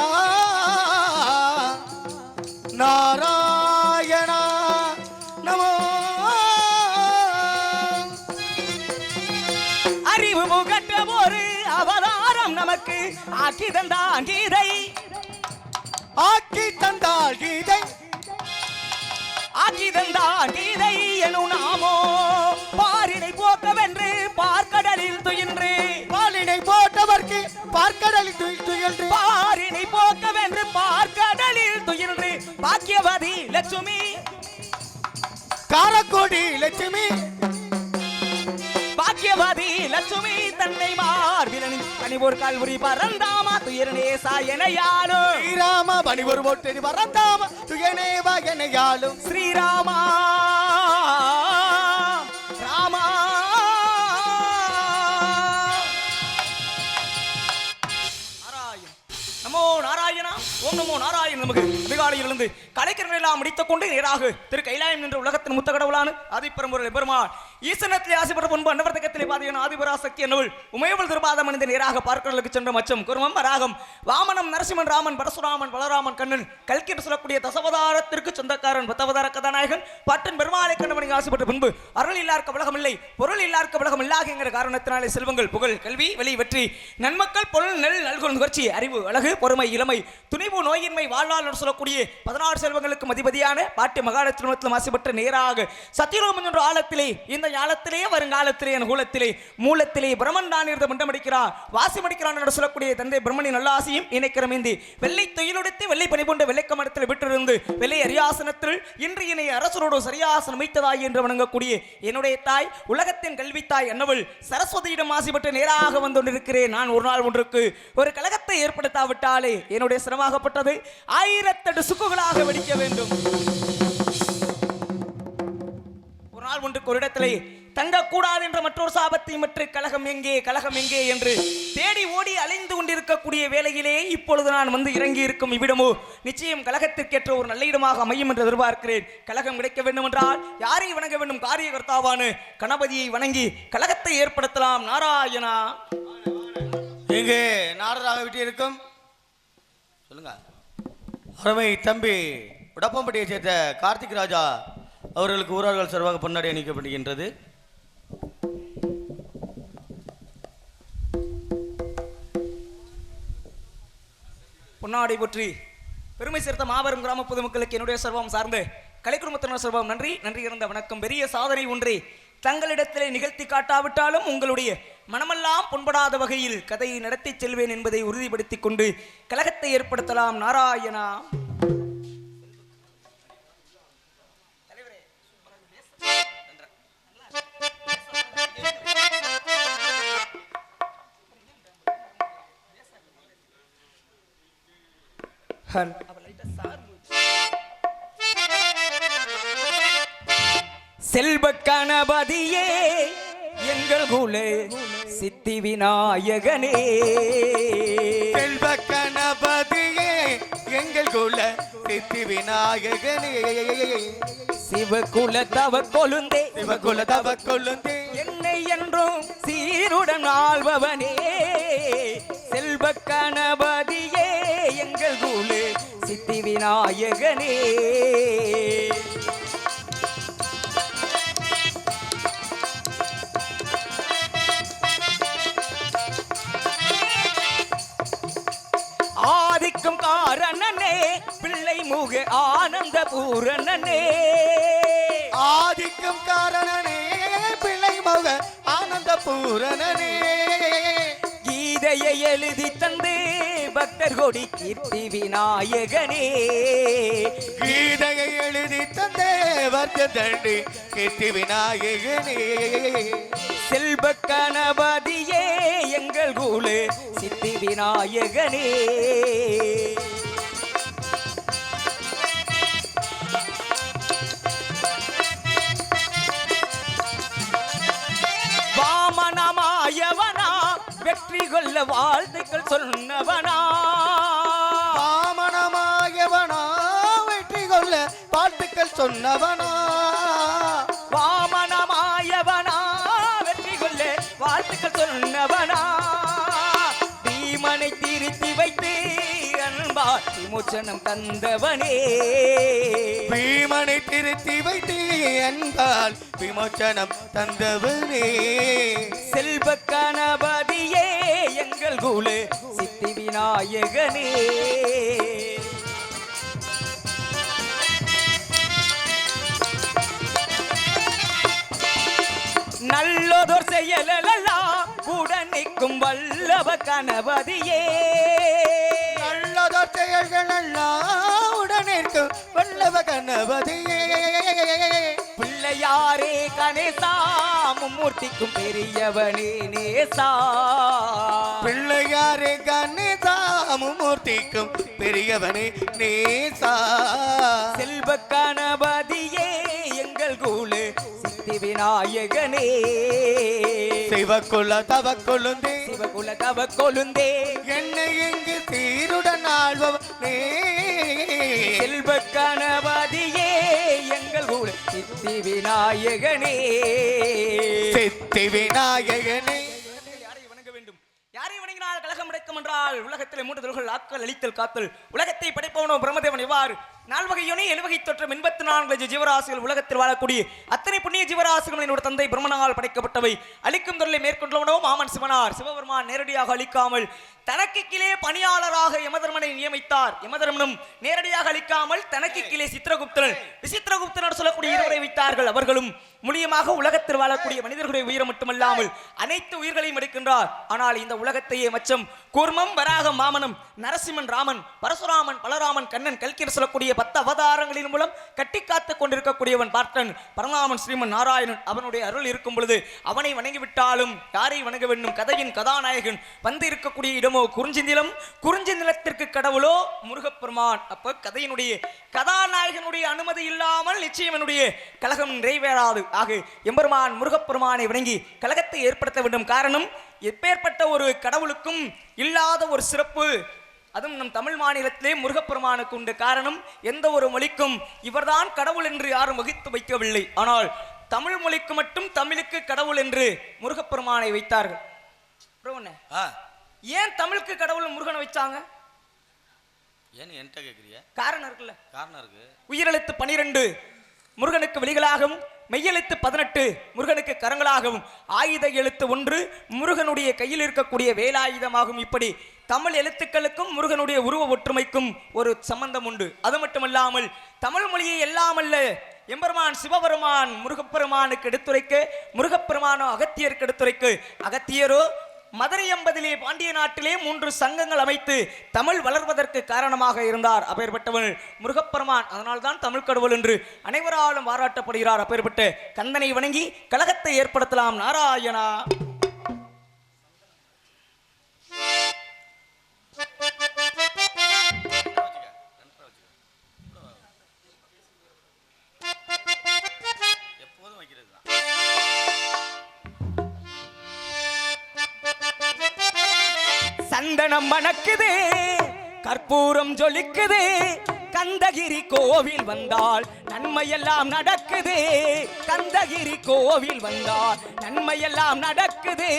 நாராயணா நமோ அறிவு புகட்ட ஒரு அவதாரம் நமக்கு ஆக்கி தந்தான் கீதை ஆக்கி தந்தாள் கீதை ஆக்கி தந்தான் கீதை எனும் நாமோ பாரினை போக்கவென்று பார்க்கடலில் துயின்று பாலினை போட்டவர்க்கு பார்க்கடலில் துயின்று பாரினை போக்கவென்று பார்க்கடலில் துயின்று பாக்கியவதி லட்சுமி காரக்கோடி லட்சுமி பாக்கியவதி லட்சுமி தன்னை மார்பிலனி பணிவோர் கல்வரி பரந்தாமா துயரனே சாயனையானோ ஸ்ரீராம பணிவர் போட்டு வரந்தாம துயனேவா எனையாலும் ஸ்ரீராமா ராமா நாராயண நமோ நாராயணா ஓம் நமோ நாராயண நமக்கு அதிகாலையிலிருந்து கலைக்கர்கள் எல்லாம் முடித்துக் கொண்டு நேராக திரு கைலாயம் என்ற உலகத்தின் முத்த கடவுளான ஆதிப்பெரும்பொருள் பெருமாள் ஈசனத்திலே ஆசைப்பட்ட முன்பு அன்னவர்த்தகத்திலே பாதியான ஆதிபராசக்தி என்னவள் உமையவள் திருபாதம் அணிந்து நேராக பார்க்கடலுக்கு சென்ற மச்சம் குருமம் வராகம் வாமனம் நரசிம்மன் ராமன் பரசுராமன் பலராமன் கண்ணன் கல்கி என்று சொல்லக்கூடிய தசவதாரத்திற்கு சொந்தக்காரன் பத்தவதார கதாநாயகன் பாட்டன் பெருமாளை கண்டவனுக்கு ஆசைப்பட்ட பின்பு அருள் இல்லார்க்க உலகம் இல்லை பொருள் இல்லார்க்க உலகம் இல்லாகிற காரணத்தினாலே செல்வங்கள் புகழ் கல்வி வெளி வெற்றி நன்மக்கள் பொருள் நெல் நல்குள் நுகர்ச்சி அறிவு அழகு பொறுமை இளமை துணிவு நோயின்மை வாழ்நாள் என்று சொல்லக்கூடிய 16 செல்வங்களுக்கு மதிபதியான பாட்டி மகாலட்சுமத்தில் ஆசைப்பட்ட நேராக சத்தியலோகம் என்ற ஆழத்திலே இந்த ஞாலத்திலே வருங்காலத்திலே என் கூலத்திலே மூலத்திலே பிரம்மன் தான் இருந்த மண்டமடிக்கிறான் வாசிமடிக்கிறான் என்று சொல்லக்கூடிய தந்தை பிரம்மனின் நல்ல ஆசையும் இணைக்கிறமேந்தி வெள்ளை தொழிலுடைத்து வெள்ளை பணி கொண்ட வெள்ளைக்கமடத்தில் விட்டிருந்து வெள்ளை அரியாசனத்தில் இன்று இணை அரசரோடு சரியாசனம் வைத்ததாய் என்று வணங்கக்கூடிய என்னுடைய தாய் உலகத்தின் கல்வி தாய் என்னவள் சரஸ்வதியிடம் ஆசைப்பட்டு நேராக வந்து கொண்டிருக்கிறேன் நான் ஒரு நாள் ஒன்றுக்கு ஒரு கழகத்தை ஏற்படுத்தாவிட்டாலே என்னுடைய சிரமமாகப்பட்டது 1008 சுக்குகளாக வெடிக்க வேண்டும் ஒரு நாள் ஒன்றுக்கு ஒரு இடத்திலே தங்கக்கூடாது என்ற மற்றொரு சாபத்தை மற்ற கழகம் எங்கே என்று தேடி ஓடி அலைந்து கொண்டிருக்கக்கூடிய வேளையிலே இப்பொழுது நான் வந்து இறங்கி இருக்கும் இவ்விடமோ நிச்சயம் கழகத்திற்கேற்ற ஒரு நல்ல இடமாக அமையும் என்று எதிர்பார்க்கிறேன் கழகம் கிடைக்க வேண்டும் என்றால் யாரை வணங்க வேண்டும் காரியகர்த்தாவான கணபதியை வணங்கி கழகத்தை ஏற்படுத்தலாம் நாராயணா எங்கே நாரதாக விட்டு இருக்கும் சொல்லுங்க அருமை தம்பி உடப்பம்பட்டியை சேர்ந்த கார்த்திக் ராஜா அவர்களுக்கு ஊரார்கள் சார்பாக பொன்னாடி அணிக்கப்படுகின்றது. பொன்னாடை பற்றி பெருமை சேர்த்த மாபெரும் கிராம பொதுமக்களுக்கு என்னுடைய சர்வம் சார்ந்த கலைக்குடும்பத்தினர் சர்வம் நன்றி இருந்த வணக்கம். பெரிய சாதனை ஒன்றே தங்களிடத்திலே நிகழ்த்தி காட்டாவிட்டாலும் உங்களுடைய மனமெல்லாம் புண்படாத வகையில் கதையை நடத்தி செல்வேன் என்பதை உறுதிப்படுத்திக் கொண்டு கழகத்தை ஏற்படுத்தலாம் நாராயணா. செல்வ கணபதியே எங்கள் குல சித்தி விநாயகனே, செல்வ கணபதியே எங்கள் குல சித்தி விநாயகனே சிவகுல தவ கொழுந்தே சிவகுல தவ கொழுந்தே என்னை என்றும் சீருடன் ஆள்பவனே செல்வ கணபதியே எங்கள் குல சித்தி விநாயகனே ஆதிக்கும் காரணனே பிள்ளை முக ஆனந்த பூரணனே ஆதிக்கும் காரணனே பிள்ளை மக ஆனந்த பூரணனே கீதையை எழுதி தந்து பக்தர் கொடி கீர்த்தி விநாயகனே கீதையை எழுதி தந்தே வர்க்க தண்டி கீர்த்தி விநாயகனே செல்வ கணபதியே எங்கள் குல சித்தி விநாயகனே வாமனமாயவனா வெற்றி கொள்ள வாழ்த்துக்கள் சொன்னவனா வாமனமாயவனா வெற்றி கொள்ள வாழ்த்துக்கள் சொன்னவனா வாமனமாயவனா வெற்றி கொள்ள வாழ்த்துக்கள் சொன்னவனா பீமனை திருத்தி வைத்து அன்பா விமோச்சனம் தந்தவனே பீமனை திருத்தி வைத்து என்பால் விமோச்சனம் தந்தவனே செல்வ கணபதியே எங்கள் குல சித்தி விநாயகனே நல்லதோர் செயலெல்லாம் உடனிக்கும் வல்லவ கணபதியே நல்லதோர் செயல்கள் எல்லாம் உடனிருக்கும் வல்லவ கணபதியே பிள்ளையாரே கணேசா மும்மூர்த்திக்கும் பெரியவனே நேசா பிள்ளையாரே கணேசா மும்மூர்த்திக்கும் பெரியவனே நேசா செல்வ கணபதியே எங்கள் குல சித்தி விநாயகனே சிவகுல தவ கொழுந்தே சிவகுல தவ கொழுந்தே என்னை இங்கு சீருடன் ஆழ்பவனே செல்வ கணபதியே எங்கள் குல சித்தி விநாயகனே சித்தி விநாயகனே யாரை வணங்க வேண்டும் யாரை வணங்கினால் கலகம் கிடைக்கும் என்றால் உலகத்திலே மூன்று தொழில்கள் ஆக்கல் அழித்தல் காத்தல் உலகத்தை படைப்பவனோ பிரம்மதேவன் இவ்வாறு நால்வகை யோனி எழுவகை தோற்றம் 84 ஜீவராசிகள் உலகத்தில் வாழக்கூடிய அத்தனை புண்ணிய ஜீவராசிகள் என்னோட தந்தை பிரம்மனால் படைக்கப்பட்டவை அழிக்கும் தொழிலை மேற்கொண்டவனோ மாமன் சிவனார் சிவபெருமான் நேரடியாக அழிக்காமல் தனக்கு கீழே பணியாளராக யமதர்மனை நியமித்தார் யமதர்மனும் நேரடியாக அழிக்காமல் தனக்கு கீழே சித்திரகுப்தன் விசித்திரகுப்தனர் சொல்லக்கூடிய இருவரை வைத்தார்கள் அவர்களும் மூலியமாக உலகத்தில் வாழக்கூடிய மனிதர்களுடைய உயிரை மட்டுமல்லாமல் அனைத்து உயிர்களையும் எடுக்கின்றார் ஆனால் இந்த உலகத்தையே மச்சம் கூர்மம் வராகம் மாமனம் நரசிம்மன் ராமன் பரசுராமன் பலராமன் கண்ணன் கல்கியர் சொல்லக்கூடிய 10 அவதாரங்களின் மூலம் கட்டி காத்துக் கொண்டிருக்கக்கூடியவன் பார்த்தன் பரமாமன் ஸ்ரீமன் நாராயணன் அவனுடைய அருள் இருக்கும் பொழுது அவனை வணங்கிவிட்டாலும் யாரை வணங்க வேண்டும் கதையின் கதாநாயகன் வந்து இருக்கக்கூடிய இடமோ குறிஞ்சி நிலத்திற்கு கடவுளோ முருகப்பெருமான் அப்ப கதையினுடைய கதாநாயகனுடைய அனுமதி இல்லாமல் நிச்சயம் என்னுடைய கலகம் நிறைவேறாது ஆக எம்பெருமான் முருகப்பெருமானை வணங்கி கலகத்தை ஏற்படுத்த வேண்டும் காரணம் எப்பேற்பட்ட ஒரு கடவுளுக்கும் இல்லாத ஒரு சிறப்பு அதுவும் நம் தமிழ் மாநிலத்திலே முருகப்பெருமானுக்கு உண்டு காரணம் எந்த ஒரு மொழிக்கும் இவர்தான் கடவுள் என்று யாரும் வகித்து வைக்கவில்லை ஆனால் தமிழ் மொழிக்கு மட்டும் தமிழுக்கு கடவுள் என்று முருகப்பெருமானை வைத்தார்கள் ஏன் தமிழுக்கு கடவுள் முருகனை வச்சாங்க ஏன்னு என்கிட்ட கேட்குறியா காரணம் இருக்குல்ல காரணம் இருக்கு உயிரெழுத்து 12 முருகனுக்கு விழிகளாகவும் மெய்யெழுத்து 18 முருகனுக்கு கரங்களாகவும் ஆயுத எழுத்து 1 முருகனுடைய கையில் இருக்கக்கூடிய வேலாயுதமாகும் இப்படி தமிழ் எழுத்துக்களுக்கும் முருகனுடைய உருவ ஒற்றுமைக்கும் ஒரு சம்பந்தம் உண்டு அது மட்டுமல்லாமல் தமிழ் மொழியை எல்லாமல்ல எம்பெருமான் சிவபெருமான் முருகப்பெருமானுக்கு எடுத்துரைக்க முருகப்பெருமானோ அகத்தியருக்கு எடுத்துரைக்க அகத்தியரோ மதுரை 80 பாண்டிய நாட்டிலே 3 சங்கங்கள் அமைத்து தமிழ் வளர்வதற்கு காரணமாக இருந்தார் அப்பேற்பட்டவன் முருகப்பெருமான் அதனால்தான் தமிழ் கடவுள் என்று அனைவராலும் பாராட்டப்படுகிறார் அப்பேற்பட்ட கந்தனை வணங்கி கலகத்தை ஏற்படுத்தலாம் நாராயணா சந்தனம் மணக்குதே கற்பூரம் ஜொலிக்குது கந்தகிரி கோவில் வந்தால் நன்மையெல்லாம் நடக்குது கந்தகிரி கோவில் வந்தால் நன்மையெல்லாம் நடக்குது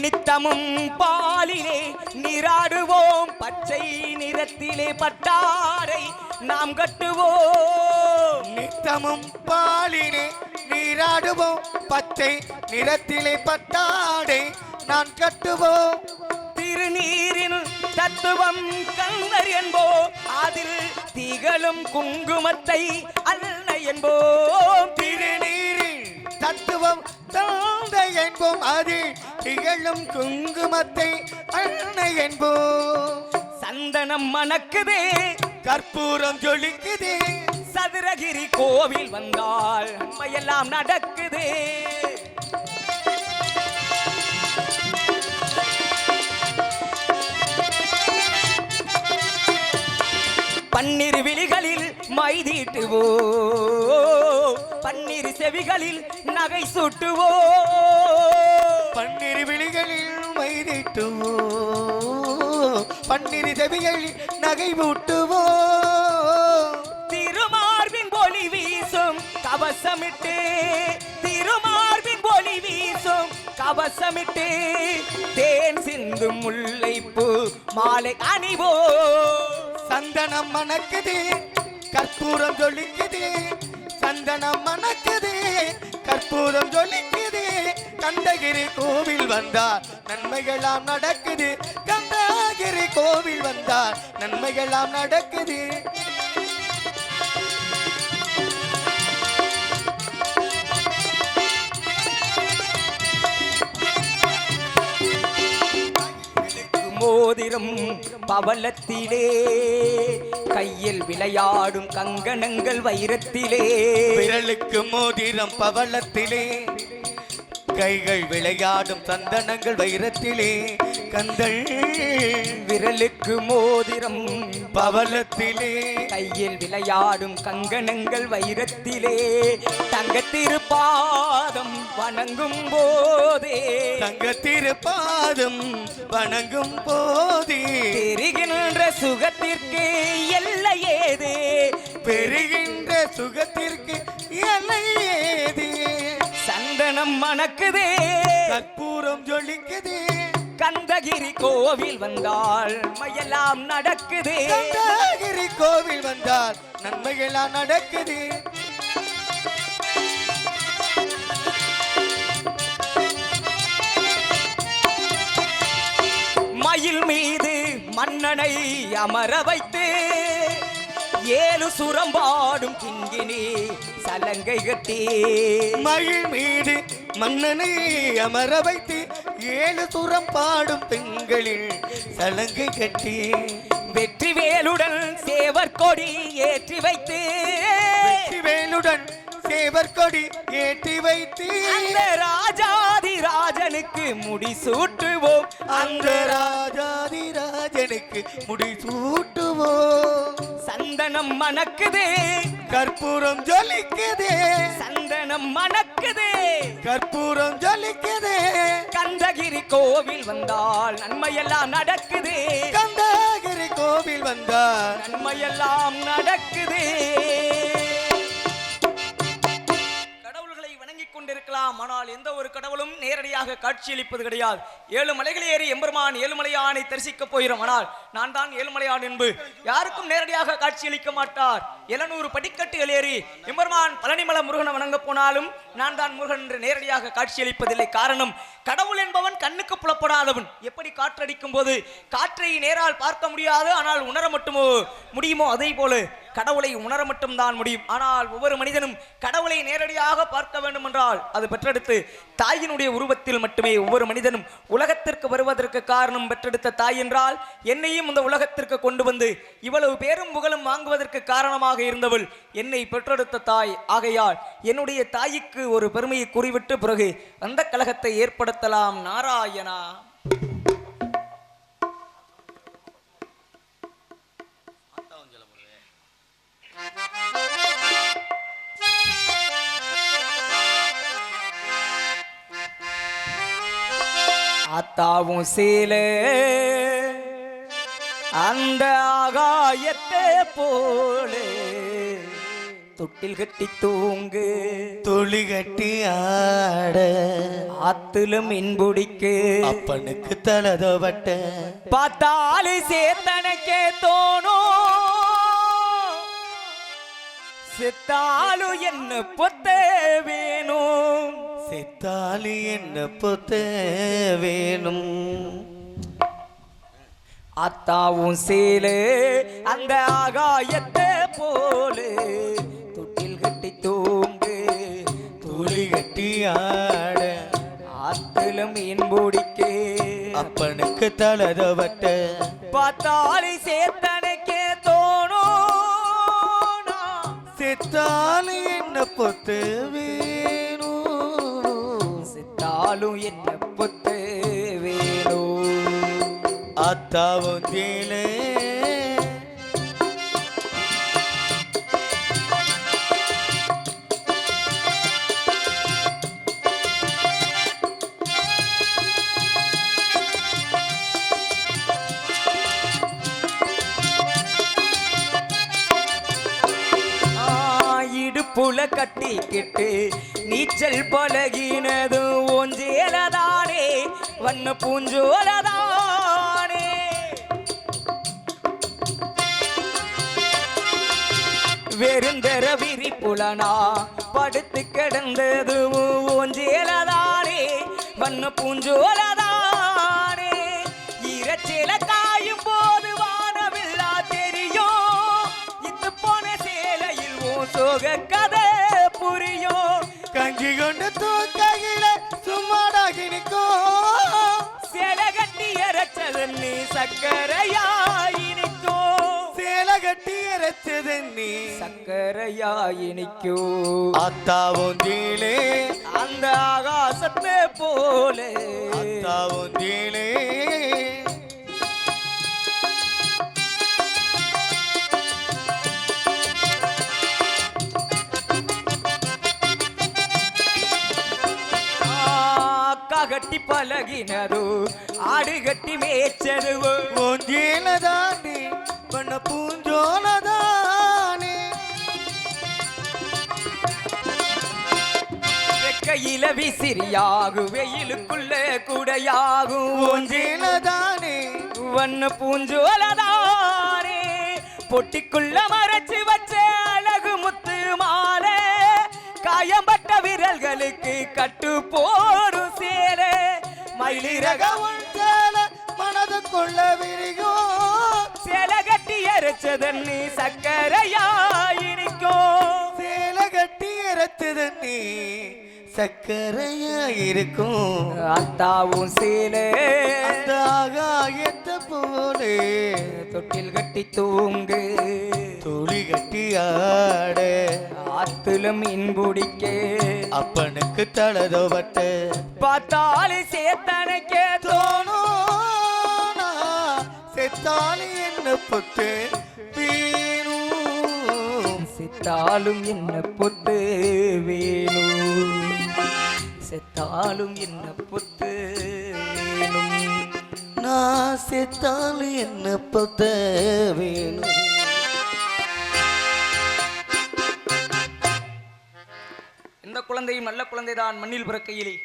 நித்தமும் பாலிலே நீராடுவோம் பச்சை நிறத்திலே பட்டாடை நாம் கட்டுவோம் நித்தமும் பாலினே நீராடுவோம் பச்சை நிறத்திலே பட்டாடை நான் கட்டுவோம் திருநீரின் தத்துவம் கந்தர் என்போம் அதில் திகழும் குங்குமத்தை அல்ல என்போம் திருநீரில் தத்துவம் தந்தை என்போம் அதில் திகழும் குங்குமத்தை அன்னை என்போம் சந்தனம் மணக்குதே கற்பூரம் ஜொலிக்குதே சதுரகிரி கோவில் வந்தால் நன்மையெல்லாம் நடக்குது பன்னிரு விழிகளில் மைதீட்டுவோ பன்னிரு செவிகளில் நகை சூட்டுவோ பன்னிரு விழிகளில் மைதிட்டுவோ பன்னிரு செவிகளில் நகை மூட்டுவோ திருமார்பின் ஒளி வீசும் கவசமிட்டு திருமார்பின் ஒளி வீசும் கவசமிட்டு தேன் சிந்தும் முல்லைப்பூ மாலை அணிவோ சந்தனம் மணக்குது கற்பூரம் ஜொலிக்குது சந்தனம் மணக்குது கற்பூரம் ஜொலிக்குது கந்தகிரி கோவில் வந்தார் நன்மைகளாம் நடக்குது கந்தகிரி கோவில் வந்தார் நன்மைகளாம் நடக்குது மோதிரம் பவளத்திலே கையில் விளையாடும் கங்கணங்கள் வைரத்திலே விரலுக்கு மோதிரம் பவளத்திலே கைகள் விளையாடும் சந்தனங்கள் வைரத்திலே கந்தள் விரலுக்கு மோதிரம் பவளத்திலே கையில் விளையாடும் கங்கணங்கள் வைரத்திலே தங்கத்திருப்பாதம் வணங்கும் போதே தங்கத்திருப்பாதம் வணங்கும் போதே தெரிகின்ற சுகத்திற்கு எல்லை ஏது பெறுகின்ற சுகத்திற்கு எல்லை ஏது சந்தனம் மணக்குதே கற்பூரம் ஜொலிக்குதே கந்தகிரி கோவில் வந்தால் மையெல்லாம் நடக்குது கந்தகிரி கோவில் வந்தால் நன்மைகளாம் நடக்குது மயில் மீது மன்னனை அமர வைத்து ஏழு சுரம்பாடும் கிங்கினி சலங்கை கட்டி மயில் மீது மன்னனை அமர வைத்து ஏழு சுரம் பாடும் பெண்களில் சலங்கை கட்டி வெற்றி வேலுடன் சேவர் கொடி ஏற்றி வைத்து வேலுடன் சேவர் கொடி ஏற்றி வைத்து அந்த ராஜாதி ராஜனுக்கு முடி சூட்டுவோம் அந்த ராஜாதி ராஜனுக்கு முடி சூட்டுவோம் சந்தனம் மணக்குதே கற்பூரம் ஜொலிக்குதே சந்தனம் மணக்குதே கற்பூரம் ஜொலிக்குதே கந்தகிரி கோவில் வந்தால் நன்மையெல்லாம் நடக்குது கந்தகிரி கோவில் வந்தார் நன்மையெல்லாம் நடக்குது கடவுள்களை வணங்கிக் கொண்டிருக்கலாம் ஆனால் எந்த ஒரு கடவுளும் நேரடியாக காட்சியளிப்பது கிடையாது ஏழு மலைகள் ஏறி எம்பெருமான் ஏழுமலையானை தரிசிக்கப் போகிறோம் ஆனால் நான் தான் ஏழுமலையான் என்பது யாருக்கும் நேரடியாக காட்சியளிக்க மாட்டார் 700 படிக்கட்டுகள் ஏறி எம்பெருமான் பழனிமலை முருகனை வணங்க போனாலும் நான் தான் முருகன் என்று நேரடியாக காட்சியளிப்பதில்லை காரணம் கடவுள் என்பவன் கண்ணுக்கு புலப்படாதவன் எப்படி காற்றடிக்கும் போது காற்றை நேரால் பார்க்க முடியாது ஆனால் உணர மட்டுமோ முடியுமோ அதே போல கடவுளை உணர மட்டும் தான் முடியும் ஆனால் ஒவ்வொரு மனிதனும் கடவுளை நேரடியாக பார்க்க வேண்டும் என்றால் அது பெற்றெடுத்து தாயினுடைய உருவத்தில் மட்டுமே ஒவ்வொரு மனிதனும் உலகத்திற்கு வருவதற்கு காரணம் பெற்றெடுத்த தாய் என்றால் என்னையும் இந்த உலகத்திற்கு கொண்டு வந்து இவ்வளவு பேரும் புகழும் வாங்குவதற்கு காரணமாக இருந்தவள் என்னை பெற்றெடுத்த தாய் ஆகையால் என்னுடைய தாய்க்கு ஒரு பெருமையை கூறிவிட்டு பிறகு அந்த கலகத்தை ஏற்படுத்தலாம் நாராயணா ஆத்தாவும் சேலே அந்த ஆகாயத்தை போலே தொட்டில் கட்டி தூங்கு துளி கட்டி ஆட ஆத்துல மீன் பிடிக்கு அப்பனுக்கு தலதவட்ட பார்த்தாலே சேத்தனைக்கே தோணும் செத்தாலும் என்ன பொத்த வேணும் செத்தாலி என்ன பொத்த வேணும் ஆத்தாவும் சேலே அந்த ஆகாயத்தை போலே தொட்டில் கட்டி தூங்கு துளி கட்டி ஆட ஆத்துல மீன் பிடிக்கு அப்பனுக்கு தலதவட்ட பார்த்தாலே சேத்தனைக்கே தோணும் செத்தாலி என்ன பொத்த வேணும் செத்தாலும் என்ன பொத்து வேணும் அத்தாவும் தேலே இடுப்புல கட்டிக்கிட்டு நீச்சல் பழகினது ஒஞ்சேலதானே வண்ண பூஞ்சோலதானே வெறுந்தர விரிப்புலனா படுத்து கிடந்தது ஒஞ்சேலதானே வண்ண பூஞ்சோலதானே ஈரச்சேல காயும் போது வானவில்லா தெரியும் இத்து போன சேலையில் ஓ சோக கதை புரியும் கஞ்சி கொண்டு தூக்கையில சும்மாடாகி நிற்கும் சேலை கட்டி அரைச்சது நீ சக்கரையாயினிக்கும் சேலை கட்டி இறைச்சது நீ சக்கரையாயினிக்கும் அத்தாவும் தீலே அந்த ஆகாசத்தை போலே அத்தாவும் தீலே அக்கா கட்டி பழகினதோ ஆடு கட்டி மேய்ச்சதுவோ ஒஞ்சேல தாண்டி பண்ண பூஞ்சோல தானே வெக்கையில விசிறியாகு வெயிலுக்குள்ள கூடையாகும் ஒஞ்சேல தானே வண்ண பூஞ்சோலதானே பொட்டிக்குள்ள மறைச்சு வச்ச அழகு முத்து மாலை காயம்பட்ட விரல்களுக்கு கட்டு போடும் சேலை மயிலிறக சேல மனதுக்குள்ள விரியும் சேலை கட்டி அரைச்சதன் நீ சக்கரையாயினிக்கும் சேலை கட்டி இறைச்சது நீ சக்கரையா இருக்கும் அத்தாவும் சேலை அந்த ஆகாயத்தை போலே தொட்டில் கட்டி தூங்கு துளி கட்டி ஆட ஆத்துல மீன் பிடிக்க அப்பனுக்கு தலதவட்ட பார்த்தாலே சேத்தனைக்கே தோணும் செத்தாலி என்ன பொத்து வீணும் செத்தாலும் என்ன பொத்து வேணும் செத்தாலும் என்ன பொத்து வேணும் நான் செத்தாலி என்ன பொத்த வேணும் இந்த குழந்தையும் நல்ல குழந்தைதான் மண்ணில் பிறக்கையிலே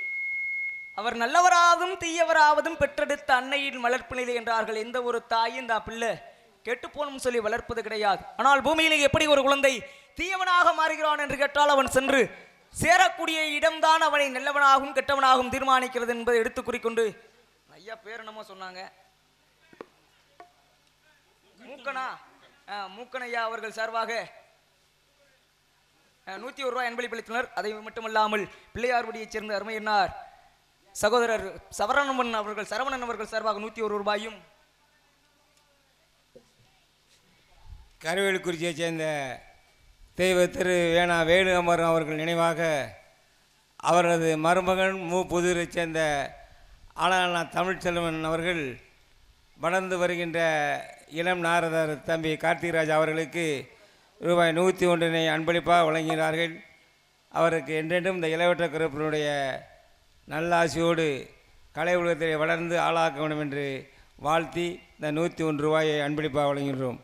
அவர் நல்லவராவதும் தீயவராவதும் பெற்றெடுத்த அன்னையின் வளர்ப்பு நிலை என்றார்கள். எந்த ஒரு தாயும் இந்த பிள்ளை கெட்டுப்போனும் சொல்லி வளர்ப்பது கிடையாது. ஆனால் பூமியிலே எப்படி ஒரு குழந்தை தீயவனாக மாறுகிறான் என்று கேட்டால் அவன் சென்று சேரக்கூடிய இடம்தான் அவனை நல்லவனாகவும் கெட்டவனாகவும் தீர்மானிக்கிறது என்பதை எடுத்து குறிக்கொண்டு ஐயா பேர் என்னமோ சொன்னாங்க, மூக்கனா மூக்கனையா அவர்கள் சார்பாக 101 ரூபாய் அன்பளிப்பளித்தனர். அதை மட்டுமல்லாமல் பிள்ளையார்படியைச் சேர்ந்த அருமையன்னார் சகோதரர் சரவணன் அவர்கள் சார்பாக 101 ரூபாயும், கருவேலுக்குறிச்சியைச் சேர்ந்த தெய்வ திரு வேணா வேணு அமரம் அவர்கள் நினைவாக அவரது மருமகன் புதூரைச் சேர்ந்த ஆனா தமிழ்ச்செல்வன் அவர்கள் வளர்ந்து வருகின்ற இளம் நாரதர் தம்பி கார்த்திகராஜ் அவர்களுக்கு ரூபாய் 101 அன்பளிப்பாக வழங்கினார்கள். அவருக்கு என்றென்றும் இந்த இளவட்ட குரப்பினுடைய நல்ல ஆசையோடு கலை உலகத்திலே வளர்ந்து ஆளாக்க வேண்டும் என்று வாழ்த்தி இந்த 101 ரூபாயை அன்பளிப்பாக வழங்குகின்றோம்.